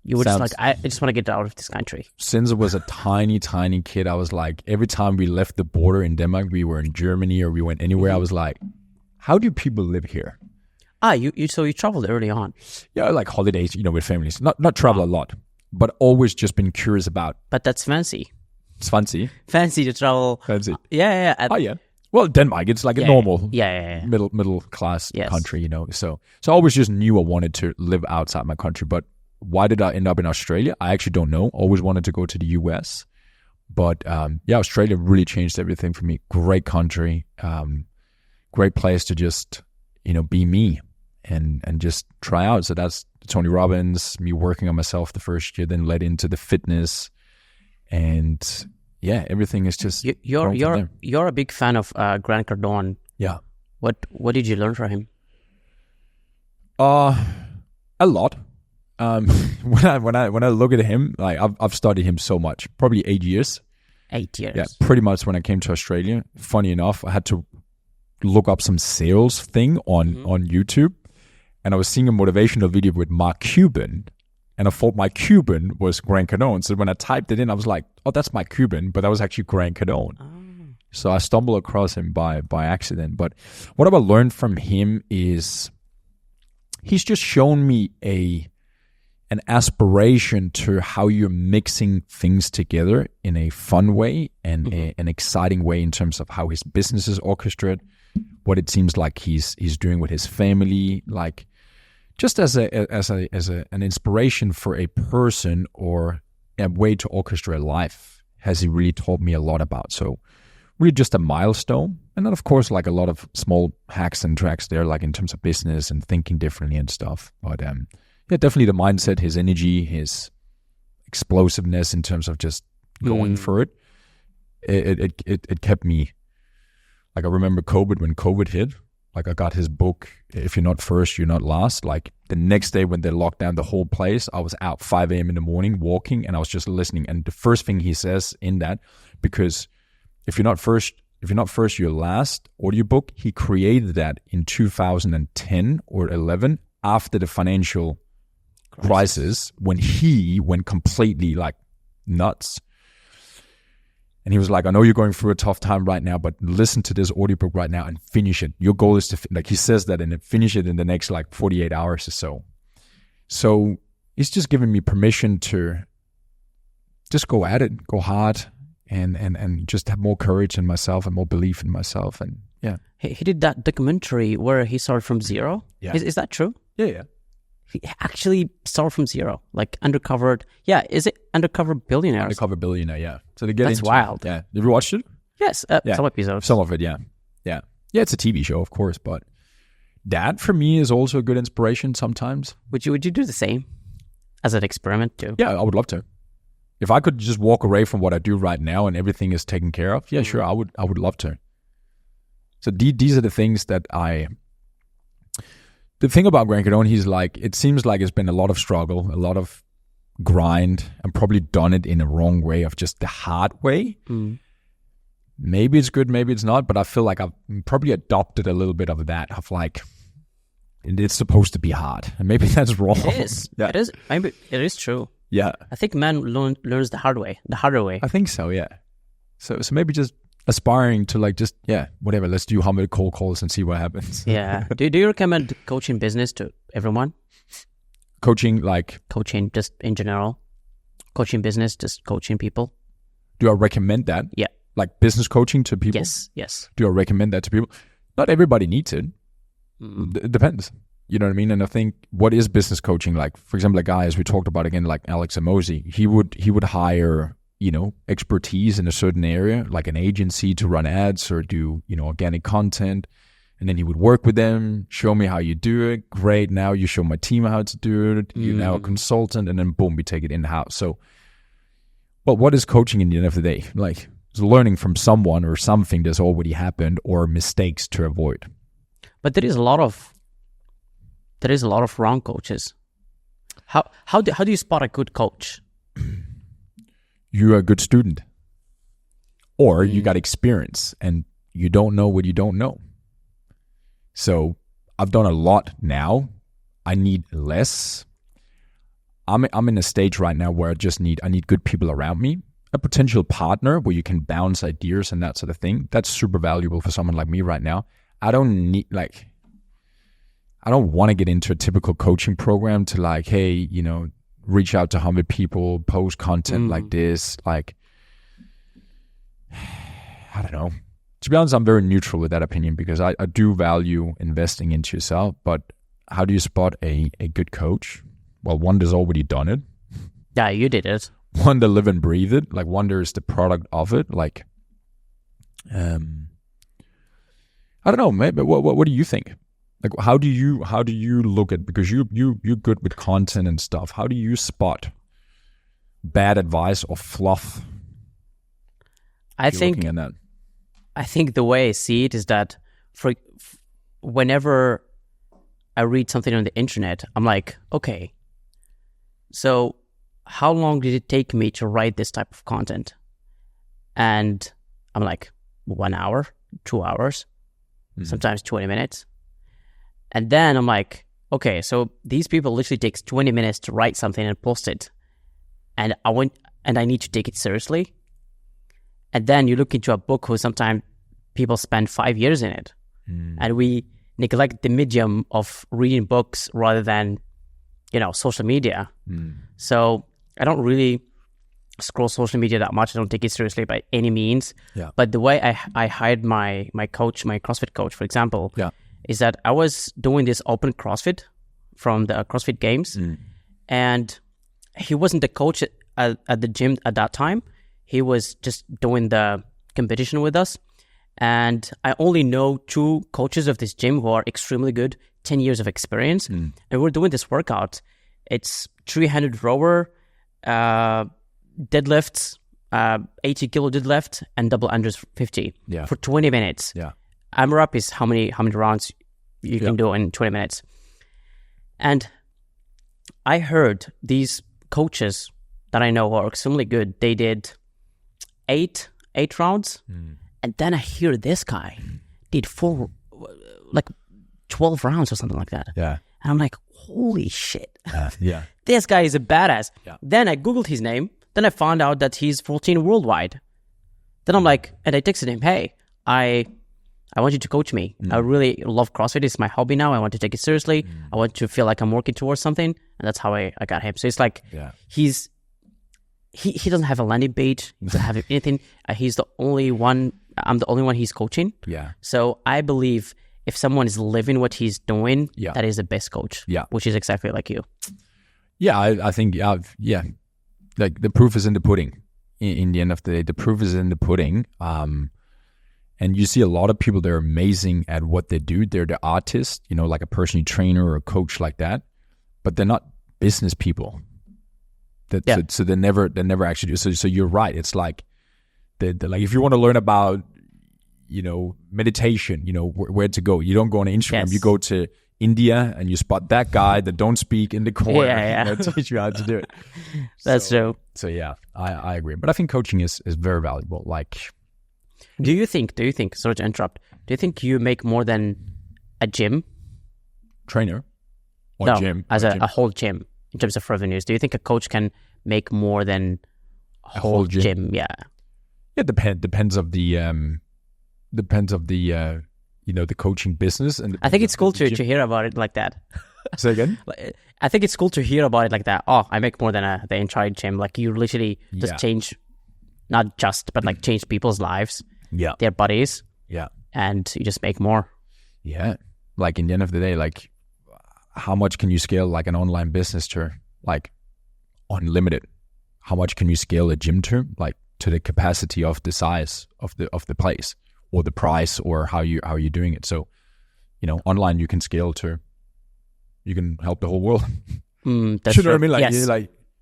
You were just like, I just want to get out of this country. Since I was a tiny, tiny kid, I was like, every time we left the border in Denmark, we were in Germany or we went anywhere, I was like, how do people live here? So you traveled early on? Yeah, like holidays, with families. Not travel a lot, but always just been curious about. But that's fancy. It's fancy. Fancy to travel. Fancy. Yeah. Yeah. Well, Denmark, it's like a normal middle class country, So I always just knew I wanted to live outside my country. But why did I end up in Australia? I actually don't know. Always wanted to go to the US. But Australia really changed everything for me. Great country. Great place to just, be me and just try out. So that's Tony Robbins, me working on myself the first year, then led into the fitness. And everything is just you're a big fan of Grant Cardone. Yeah. What did you learn from him? A lot. When I look at him, like I've studied him so much, probably 8 years. 8 years. Yeah, pretty much when I came to Australia. Funny enough, I had to look up some sales thing on YouTube, and I was seeing a motivational video with Mark Cuban. And I thought my Cuban was Grant Cardone. So when I typed it in, I was like, oh, that's my Cuban. But that was actually Grant Cardone. Oh. So I stumbled across him by accident. But what I learned from him is he's just shown me an aspiration to how you're mixing things together in a fun way and an exciting way in terms of how his business is orchestrated, what it seems like he's doing with his family, like just as an inspiration for a person or a way to orchestrate life, has he really taught me a lot about. So really just a milestone. And then of course like a lot of small hacks and tracks there, like in terms of business and thinking differently and stuff. But definitely the mindset, his energy, his explosiveness in terms of just going for it. It kept me, like I remember when COVID hit, like I got his book, If You're Not First, You're Not Last. Like the next day when they locked down the whole place, I was out 5 a.m. in the morning walking and I was just listening. And the first thing he says in that, because if you're not first, you're last audiobook, he created that in 2010 or 11 after the financial crisis when he went completely like nuts. And he was like, I know you're going through a tough time right now, but listen to this audiobook right now and finish it. Your goal is to, like he says that, and finish it in the next like 48 hours or so. So he's just given me permission to just go at it, go hard, and just have more courage in myself and more belief in myself. And yeah. He did that documentary where he started from zero. Yeah. Is that true? Yeah. He actually started from zero, like undercover. Yeah, is it Undercover Billionaires? Undercover Billionaire, yeah. So they get That's into wild. Yeah. Have you ever watched it? Yes, some episodes. Some of it, yeah. Yeah. Yeah, it's a TV show, of course, but that for me is also a good inspiration sometimes. Would you do the same as an experiment too? Yeah, I would love to. If I could just walk away from what I do right now and everything is taken care of, yeah, sure, I would love to. So these are the things that the thing about Grant Cardone, he's like, it seems like it's been a lot of struggle, a lot of grind, and probably done it in a wrong way, of just the hard way. Maybe it's good, maybe it's not, but I feel like I've probably adopted a little bit of that, of like, it's supposed to be hard. And maybe that's wrong. It is. Yeah. It is. Maybe it is true. Yeah. I think man learns the harder way. I think so, yeah. So maybe just aspiring to like, just, yeah, whatever, let's do 100 cold calls and see what happens. Yeah. Do you recommend coaching business to everyone? Coaching, like? Coaching just in general. Coaching business, just coaching people. Do I recommend that? Yeah. Like business coaching to people? Yes. Do I recommend that to people? Not everybody needs it. It depends. You know what I mean? And I think, what is business coaching? Like, for example, a guy, as we talked about again, like Alex Amosi, he would hire, expertise in a certain area, like an agency to run ads or do, organic content. And then he would work with them, show me how you do it. Great. Now you show my team how to do it. You're now a consultant, and then boom, we take it in-house. So, but what is coaching in the end of the day? Like, it's learning from someone or something that's already happened, or mistakes to avoid. But there is a lot of wrong coaches. How do you spot a good coach? You're a good student, or you got experience and you don't know what you don't know. So I've done a lot now. I need less. I'm in a stage right now where I need good people around me, a potential partner where you can bounce ideas and that sort of thing. That's super valuable for someone like me right now. I don't want to get into a typical coaching program to like, hey, reach out to 100 people, post content like this. Like, I don't know. To be honest, I'm very neutral with that opinion, because I do value investing into yourself. But how do you spot a good coach? Well, one that's already done it. Yeah, you did it. One that live and breathe it. Like, one that is the product of it. Like, I don't know, maybe what do you think? Like, how do you look at, because you're good with content and stuff. How do you spot bad advice or fluff? I think the way I see it is that whenever I read something on the internet, I'm like, okay, so how long did it take me to write this type of content? And I'm like, 1 hour, 2 hours, sometimes 20 minutes. And then I'm like, okay, so these people literally takes 20 minutes to write something and post it. And I need to take it seriously. And then you look into a book who sometimes people spend 5 years in it. And we neglect the medium of reading books rather than, social media. So I don't really scroll social media that much. I don't take it seriously by any means. Yeah. But the way I hired my coach, my CrossFit coach, for example, is that I was doing this open CrossFit from the CrossFit Games. And he wasn't the coach at the gym at that time. He was just doing the competition with us. And I only know 2 coaches of this gym who are extremely good, 10 years of experience. And we're doing this workout. It's 300 rower, deadlifts, 80 kilo deadlift, and double unders 50 for 20 minutes. Yeah. AMRAP is how many rounds you can do in 20 minutes. And I heard these coaches that I know who are extremely good, they did 8 rounds. And then I hear this guy did 12 rounds or something like that. Yeah. And I'm like, holy shit. This guy is a badass. Yeah. Then I Googled his name. Then I found out that he's 14 worldwide. Then I'm like, and I texted him, hey, I want you to coach me. I really love CrossFit. It's my hobby now. I want to take it seriously. I want to feel like I'm working towards something. And that's how I got him. So it's like, he he doesn't have a landing page. He doesn't have anything. He's the only one. I'm the only one he's coaching. Yeah. So I believe if someone is living what he's doing, Yeah. that is the best coach. Yeah. Which is exactly like you. Yeah, I think, yeah. Like the proof is in the pudding. In the end of the day, the proof is in the pudding. And you see a lot of people that are amazing at what they do. They're the artists, like a personal trainer or a coach like that, but they're not business people. So they never actually do. So you're right. It's like like if you want to learn about meditation, where to go. You don't go on Instagram. Yes. You go to India and you spot that guy that don't speak in the corner. Yeah. Teach you how to do it. That's true. So yeah, I agree. But I think coaching is very valuable. Like, Do you think? Sorry to interrupt. Do you think you make more than a gym? trainer or No, gym? as or a gym? whole gym in terms of revenues. Do you think a coach can make more than a whole gym? Yeah. Yeah, depends of the the coaching business. And I think it's cool to to hear about it like that. say again. I think it's cool to hear about it like that. Oh, I make more than the entire gym. Like you literally just Yeah. change, not just, but like change people's lives, Yeah, their bodies, yeah, and you just make more. yeah. Like in the end of the day, like how much can you scale like an online business to like unlimited? How much can you scale a gym to like to the capacity of the size of the place or the price or how you're doing it? So online you can scale to, you can help the whole world. That's You know what I true. mean? Like, Yes.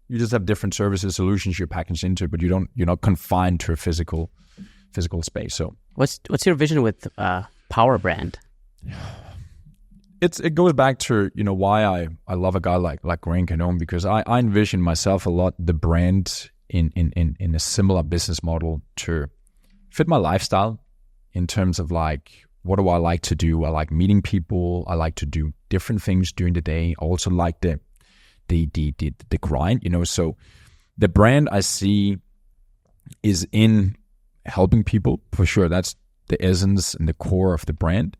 you just have different services, solutions you're packaged into, but you're not confined to a physical space. So What's your vision with Powr brand? it goes back to why I love a guy like Cardone, because I envision myself a lot the brand in a similar business model to fit my lifestyle in terms of like, what do I like to do? I like meeting people. I like to do different things during the day. I also like the grind, So the brand I see is in helping people for sure. That's the essence and the core of the brand.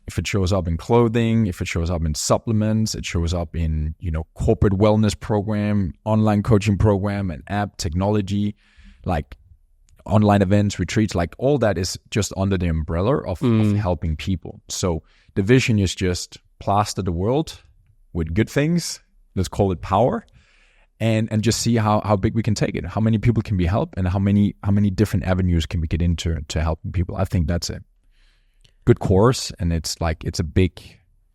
If it shows up in clothing, if it shows up in supplements, it shows up in, corporate wellness program, online coaching program, and app technology, like online events, retreats, like all that is just under the umbrella of helping people. So the vision is just plaster the world with good things. Let's call it power, and just see how big we can take it. How many people can be helped, and how many different avenues can we get into to helping people? I think that's a good course, and it's a big,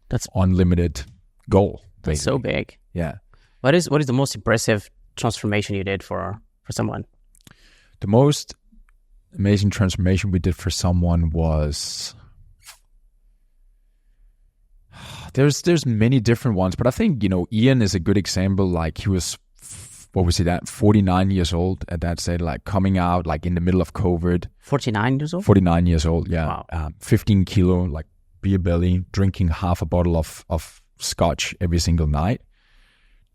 That's unlimited goal. That's so basically. big. Yeah. What is the most impressive transformation you did for someone? The most amazing transformation we did for someone was, there's many different ones, but I think, Ian is a good example. Like he was, 49 years old at that stage, like coming out like in the middle of COVID. 49 years old? 49 years old, yeah. Wow. 15 kilo, like beer belly, drinking half a bottle of scotch every single night,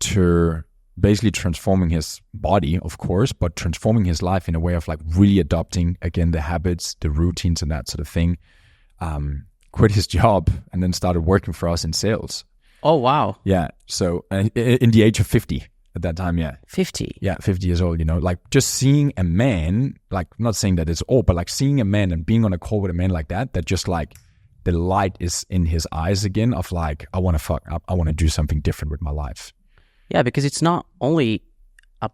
to basically transforming his body, of course, but transforming his life in a way of like really adopting, again, the habits, the routines and that sort of thing. Quit his job and then started working for us in sales. Oh, wow. Yeah. So in the age of 50 at that time, yeah. 50? Yeah, 50 years old, like just seeing a man, like I'm not saying that it's all, but like seeing a man and being on a call with a man like that just like the light is in his eyes again of like, I want to fuck up. I want to do something different with my life. Yeah, because it's not only a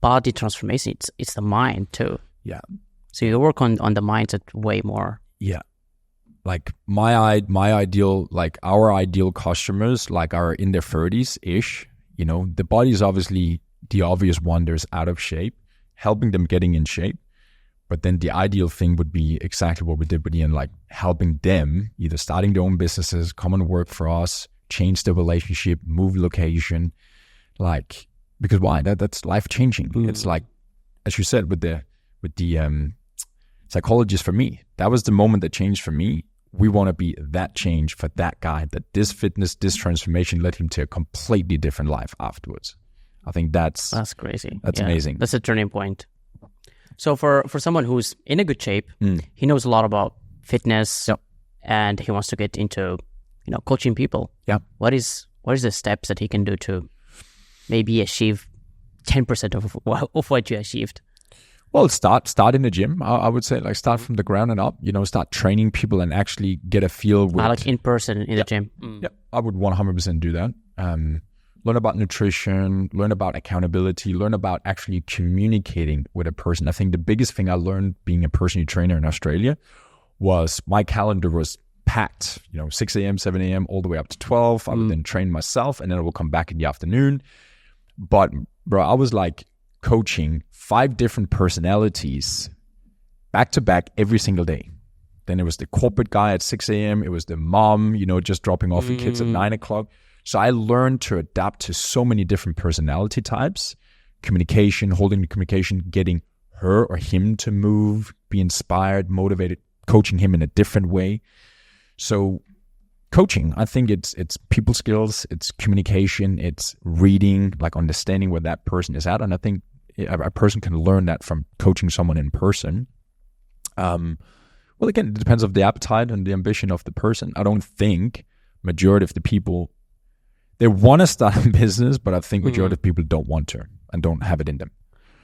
body transformation, it's the mind too. Yeah. So you work on the mindset way more. Yeah. Like my ideal, like our ideal customers, like are in their 30s-ish, the body is obviously the obvious one. There's out of shape, helping them getting in shape. But then the ideal thing would be exactly what we did with Ian, like helping them either starting their own businesses, come and work for us, change their relationship, move location, like, because why? That's life changing. It's like, as you said, with the psychologist, for me, that was the moment that changed for me. We want to be that change for that guy, that this fitness, this transformation led him to a completely different life afterwards. I think that's crazy. That's amazing. That's a turning point. So for someone who's in a good shape, he knows a lot about fitness, and he wants to get into, coaching people. Yeah. What is the steps that he can do to maybe achieve 10% of what you achieved? Well, start in the gym. I would say like start from the ground and up, start training people and actually get a feel with... like in person in the gym. Yeah, I would 100% do that. Learn about nutrition, learn about accountability, learn about actually communicating with a person. I think the biggest thing I learned being a personal trainer in Australia was my calendar was packed, 6 a.m., 7 a.m., all the way up to 12. I would then train myself and then I will come back in the afternoon. But bro, I was like coaching 5 different personalities back to back every single day. Then it was the corporate guy at 6 a.m. It was the mom, just dropping off the kids at 9 o'clock. So I learned to adapt to so many different personality types, communication, holding the communication, getting her or him to move, be inspired, motivated, coaching him in a different way. So coaching, I think it's people skills, it's communication, it's reading, like understanding where that person is at. And I think a person can learn that from coaching someone in person. Well, again, it depends on the appetite and the ambition of the person. I don't think majority of the people, they want to start a business, but I think majority of people don't want to and don't have it in them.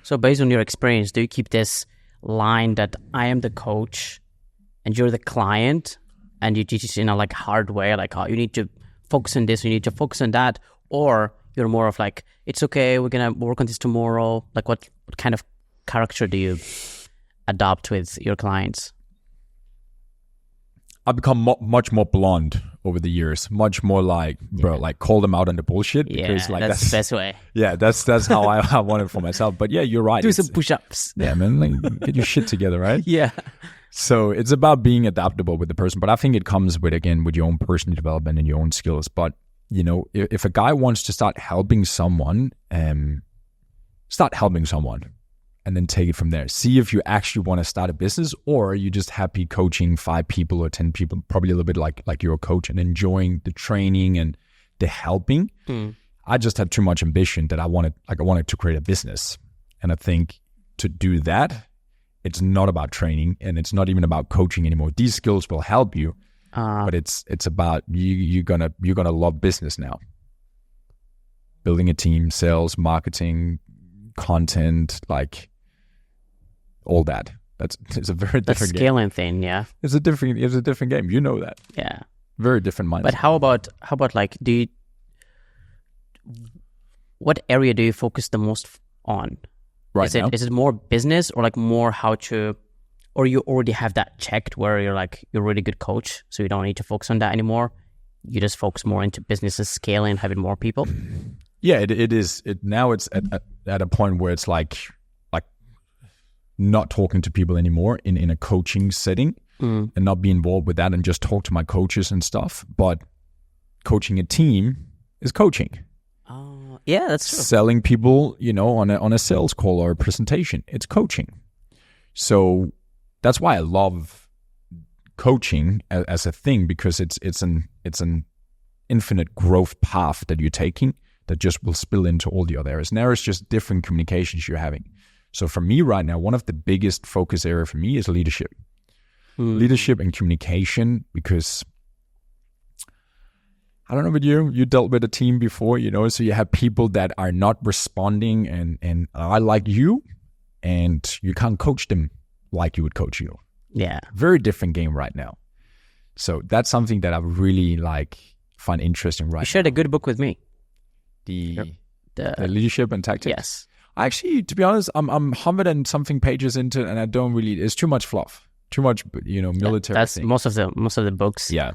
So based on your experience, do you keep this line that I am the coach and you're the client, and you teach it in a like hard way, like you need to focus on this, you need to focus on that, or you're more of like, it's okay, we're going to work on this tomorrow? Like what kind of character do you adopt with your clients? I've become much more blunt over the years, much more like, bro, like call them out on the bullshit. Because like that's the best way. Yeah, that's how I want it for myself. But yeah, you're right. Do some push-ups. Yeah, man, like, get your shit together, right? Yeah. So it's about being adaptable with the person. But I think it comes with your own personal development and your own skills. But, if a guy wants to start helping someone, start helping someone. And then take it from there. See if you actually want to start a business, or are you just happy coaching 5 people or 10 people, probably a little bit like you're a coach, and enjoying the training and the helping. I just had too much ambition that I wanted to create a business. And I think to do that, it's not about training and it's not even about coaching anymore. These skills will help you, but it's about you're gonna love business now. Building a team, sales, marketing, content, like all that. It's a very different game. Scaling thing, yeah. It's a different game. You know that. Yeah. Very different mindset. But how about like what area do you focus the most on? Right now? Is it more business or like more how to, or you already have that checked where you're a really good coach, so you don't need to focus on that anymore? You just focus more into business and scaling, having more people? Yeah, it is. Now it's at a point where it's like not talking to people anymore in a coaching setting and not be involved with that and just talk to my coaches and stuff. But coaching a team is coaching. Oh, yeah, that's true. Selling people, on a sales call or a presentation, it's coaching. So that's why I love coaching as a thing, because it's an infinite growth path that you're taking that just will spill into all the other areas. And there is just different communications you're having. So for me right now, one of the biggest focus area for me is leadership. Leadership and communication, because I don't know about you dealt with a team before, so you have people that are not responding and are like you, and you can't coach them like you would coach you. Yeah. Very different game right now. So that's something that I really find interesting right now. You shared a good book with me. The leadership and tactics? Yes. Actually, to be honest, I'm 100 and something pages into it, and I don't really. It's too much fluff, too much, military. That's thing. most of the books. Yeah,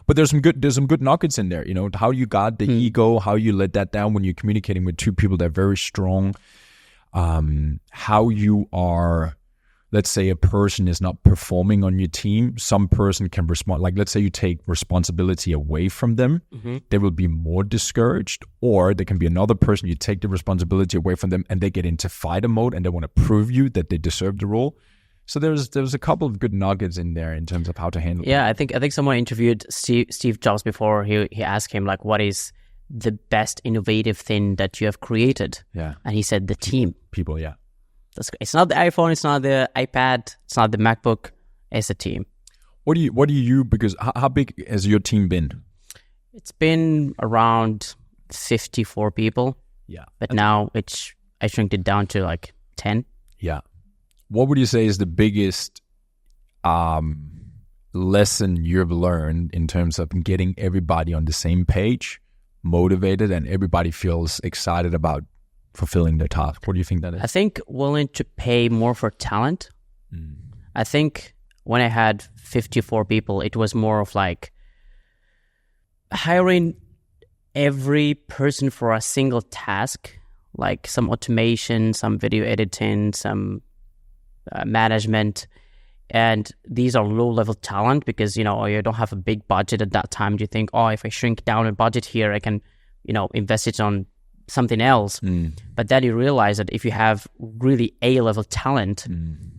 but there's some good nuggets in there. How you got the ego, how you let that down when you're communicating with 2 people that are very strong. How you are. Let's say a person is not performing on your team. Some person can respond. Like, let's say you take responsibility away from them. They will be more discouraged. Or there can be another person, you take the responsibility away from them and they get into fighter mode and they want to prove you that they deserve the role. So there's a couple of good nuggets in there in terms of how to handle it. Yeah, I think someone interviewed Steve Jobs before. He asked him, like, what is the best innovative thing that you have created? Yeah. And he said the team. People, yeah. It's not the iPhone, it's not the iPad, it's not the MacBook, it's a team. What do you because how big has your team been? It's been around 54 people. Yeah. But now I shrink it down to like 10. Yeah. What would you say is the biggest lesson you've learned in terms of getting everybody on the same page, motivated, and everybody feels excited about fulfilling their task? What do you think that is? I think willing to pay more for talent. I think when I had 54 people, it was more of like hiring every person for a single task, like some automation, some video editing, some management. And these are low-level talent because, you don't have a big budget at that time. You think, if I shrink down a budget here, I can, invest it on something else. But then you realize that if you have really A-level talent,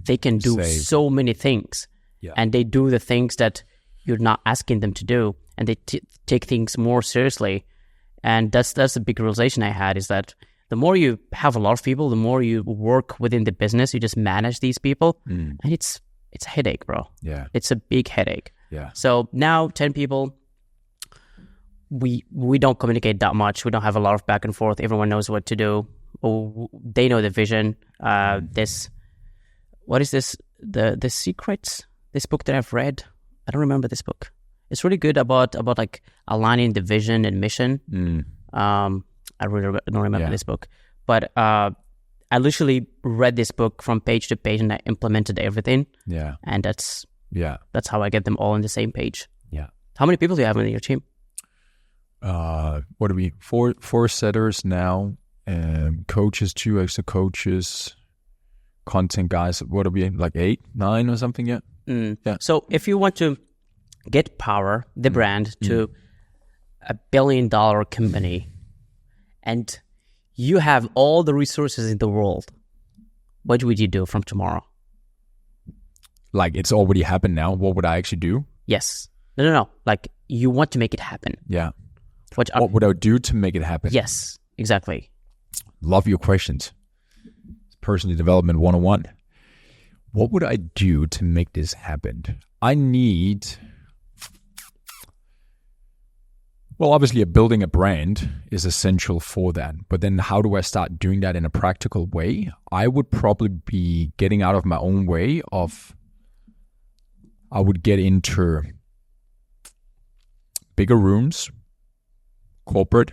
they can do so many things. Yeah. And they do the things that you're not asking them to do. And they take things more seriously. And that's the big realization I had, is that the more you have a lot of people, the more you work within the business, you just manage these people. And it's a headache, bro. Yeah. It's a big headache. Yeah. So now 10 people, we don't communicate that much. We don't have a lot of back and forth. Everyone knows what to do. They know the vision. What is this? The Secrets? This book that I've read. I don't remember this book. It's really good about like aligning the vision and mission. I really don't remember this book. But I literally read this book from page to page and I implemented everything. Yeah. And that's Yeah. how I get them all on the same page. Yeah. How many people do you have in your team? What are we? Four setters now, coaches, 2 extra coaches, content guys. What are we? Like 8, 9 or something yet? Yeah. So if you want to get Powr, the brand, to $1 billion company, and you have all the resources in the world, what would you do from tomorrow? Like it's already happened now. What would I actually do? Yes. No. Like you want to make it happen. Yeah. What would I do to make it happen? Yes, exactly. Love your questions. Personal development 101. What would I do to make this happen? Well, obviously, building a brand is essential for that. But then how do I start doing that in a practical way? I would probably be getting out of my own way I would get into bigger rooms, corporate,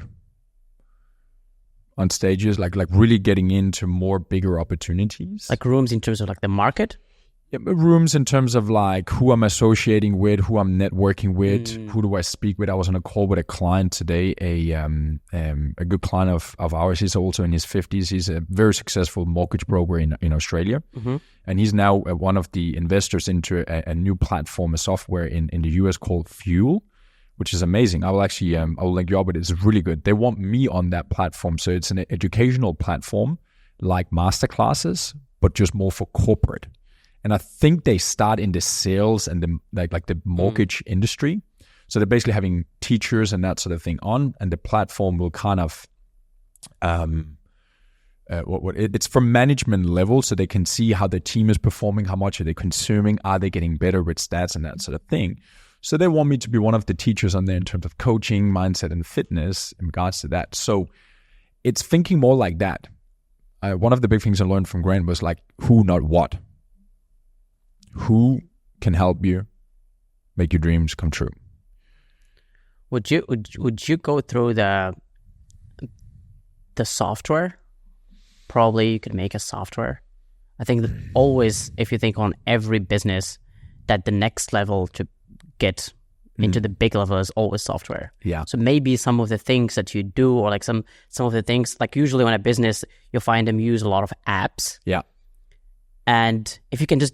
on stages, like really getting into more bigger opportunities. Like rooms in terms of like the market? Yeah, rooms in terms of like who I'm associating with, who I'm networking with, who do I speak with. I was on a call with a client today, a good client of ours. He's also in his 50s. He's a very successful mortgage broker in Australia. And he's now one of the investors into a new platform, a software in the US called Fuel, which is amazing. I will actually, I will link you up with it. It's really good. They want me on that platform. So it's an educational platform like masterclasses, but just more for corporate. And I think they start in the sales and the like the mortgage industry. So they're basically having teachers and that sort of thing on, and the platform will kind of it's from management level, so they can see how the team is performing, how much are they consuming, are they getting better with stats and that sort of thing. So they want me to be one of the teachers on there in terms of coaching, mindset, and fitness in regards to that. So it's thinking more like that. One of the big things I learned from Grant was like who, not what. Who can help you make your dreams come true? Would you go through the software? Probably you could make a software. I think that always, if you think on every business, that the next level to get into the big level is always software. Yeah. So maybe some of the things that you do, or like some of the things, like usually when a business, you'll find them use a lot of apps. Yeah. And if you can just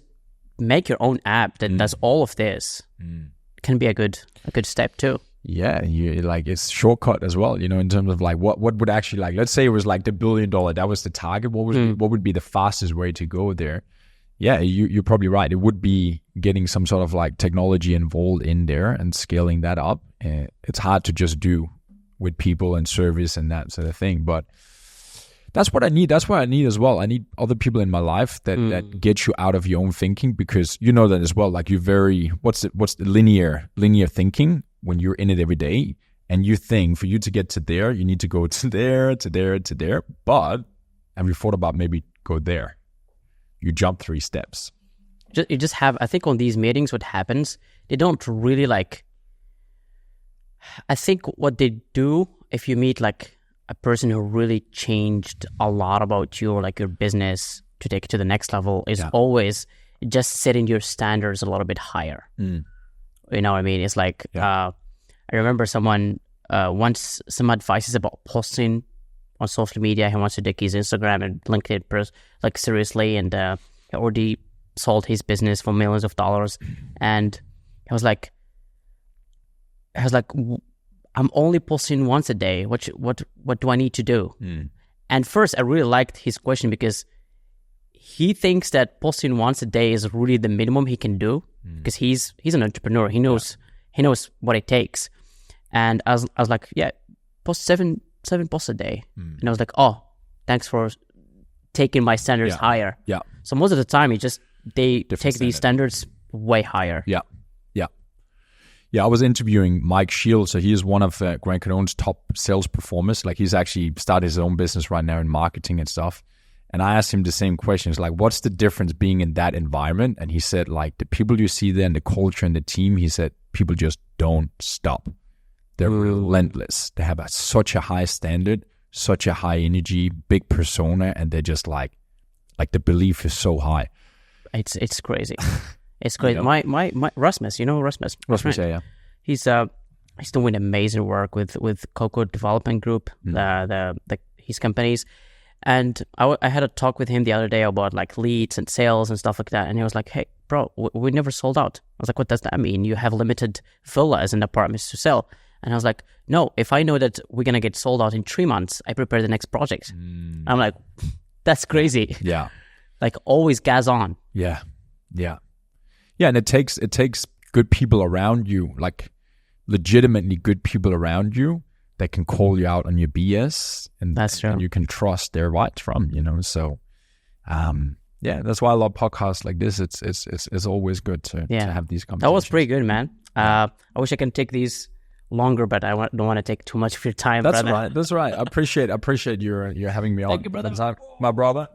make your own app that does all of this, it can be a good step too. Yeah, you like it's shortcut as well, in terms of like what would actually, like, let's say it was like the $1 billion, that was the target. What would be the fastest way to go there? Yeah, you're probably right. It would be getting some sort of like technology involved in there and scaling that up. It's hard to just do with people and service and that sort of thing, but that's what I need. That's what I need as well. I need other people in my life that get you out of your own thinking, because you know that as well. Like you're very, what's the linear thinking when you're in it every day. And you think for you to get to there, you need to go to there, to there, to there. But have you thought about maybe go there? You jump 3 steps. You just have, I think on these meetings, what happens, they don't really like, I think what they do, if you meet like a person who really changed a lot about you or like your business to take it to the next level, is always just setting your standards a little bit higher. You know what I mean? It's like, I remember someone once, some advice about posting on social media. He wants to take his Instagram and LinkedIn like seriously, and he already sold his business for millions of dollars. And he was like, I'm only posting once a day. What do I need to do? And first, I really liked his question because he thinks that posting once a day is really the minimum he can do, because he's an entrepreneur. He knows what it takes. And I was like, yeah, post seven posts a day. And I was like, oh, thanks for taking my standards higher. Yeah. So most of the time, they take these standards way higher. Yeah. I was interviewing Mike Shields. So he is one of Grant Cardone's top sales performers. Like he's actually started his own business right now in marketing and stuff. And I asked him the same questions, like, what's the difference being in that environment? And he said, like, the people you see there and the culture and the team, he said, people just don't stop. They're relentless. They have such a high standard, such a high energy, big persona, and they're just like the belief is so high. It's crazy. It's great. You know? My Rasmus, you know Rasmus? Rasmus, yeah. He's doing amazing work with Coco Development Group, his companies. And I had a talk with him the other day about like leads and sales and stuff like that. And he was like, hey, bro, we never sold out. I was like, what does that mean? You have limited villas and apartments to sell. And I was like, no, if I know that we're going to get sold out in 3 months, I prepare the next project. I'm like, that's crazy. Yeah. Like always gas on. Yeah. And it takes good people around you, like legitimately good people around you that can call you out on your BS, and that's true. And you can trust their right from, you know. So, that's why I love podcasts like this. It's always good to have these conversations. That was pretty good, man. I wish I can take these longer, but I don't want to take too much of your time. That's brother. right. I appreciate you're having me on. Thank you, brother. My brother.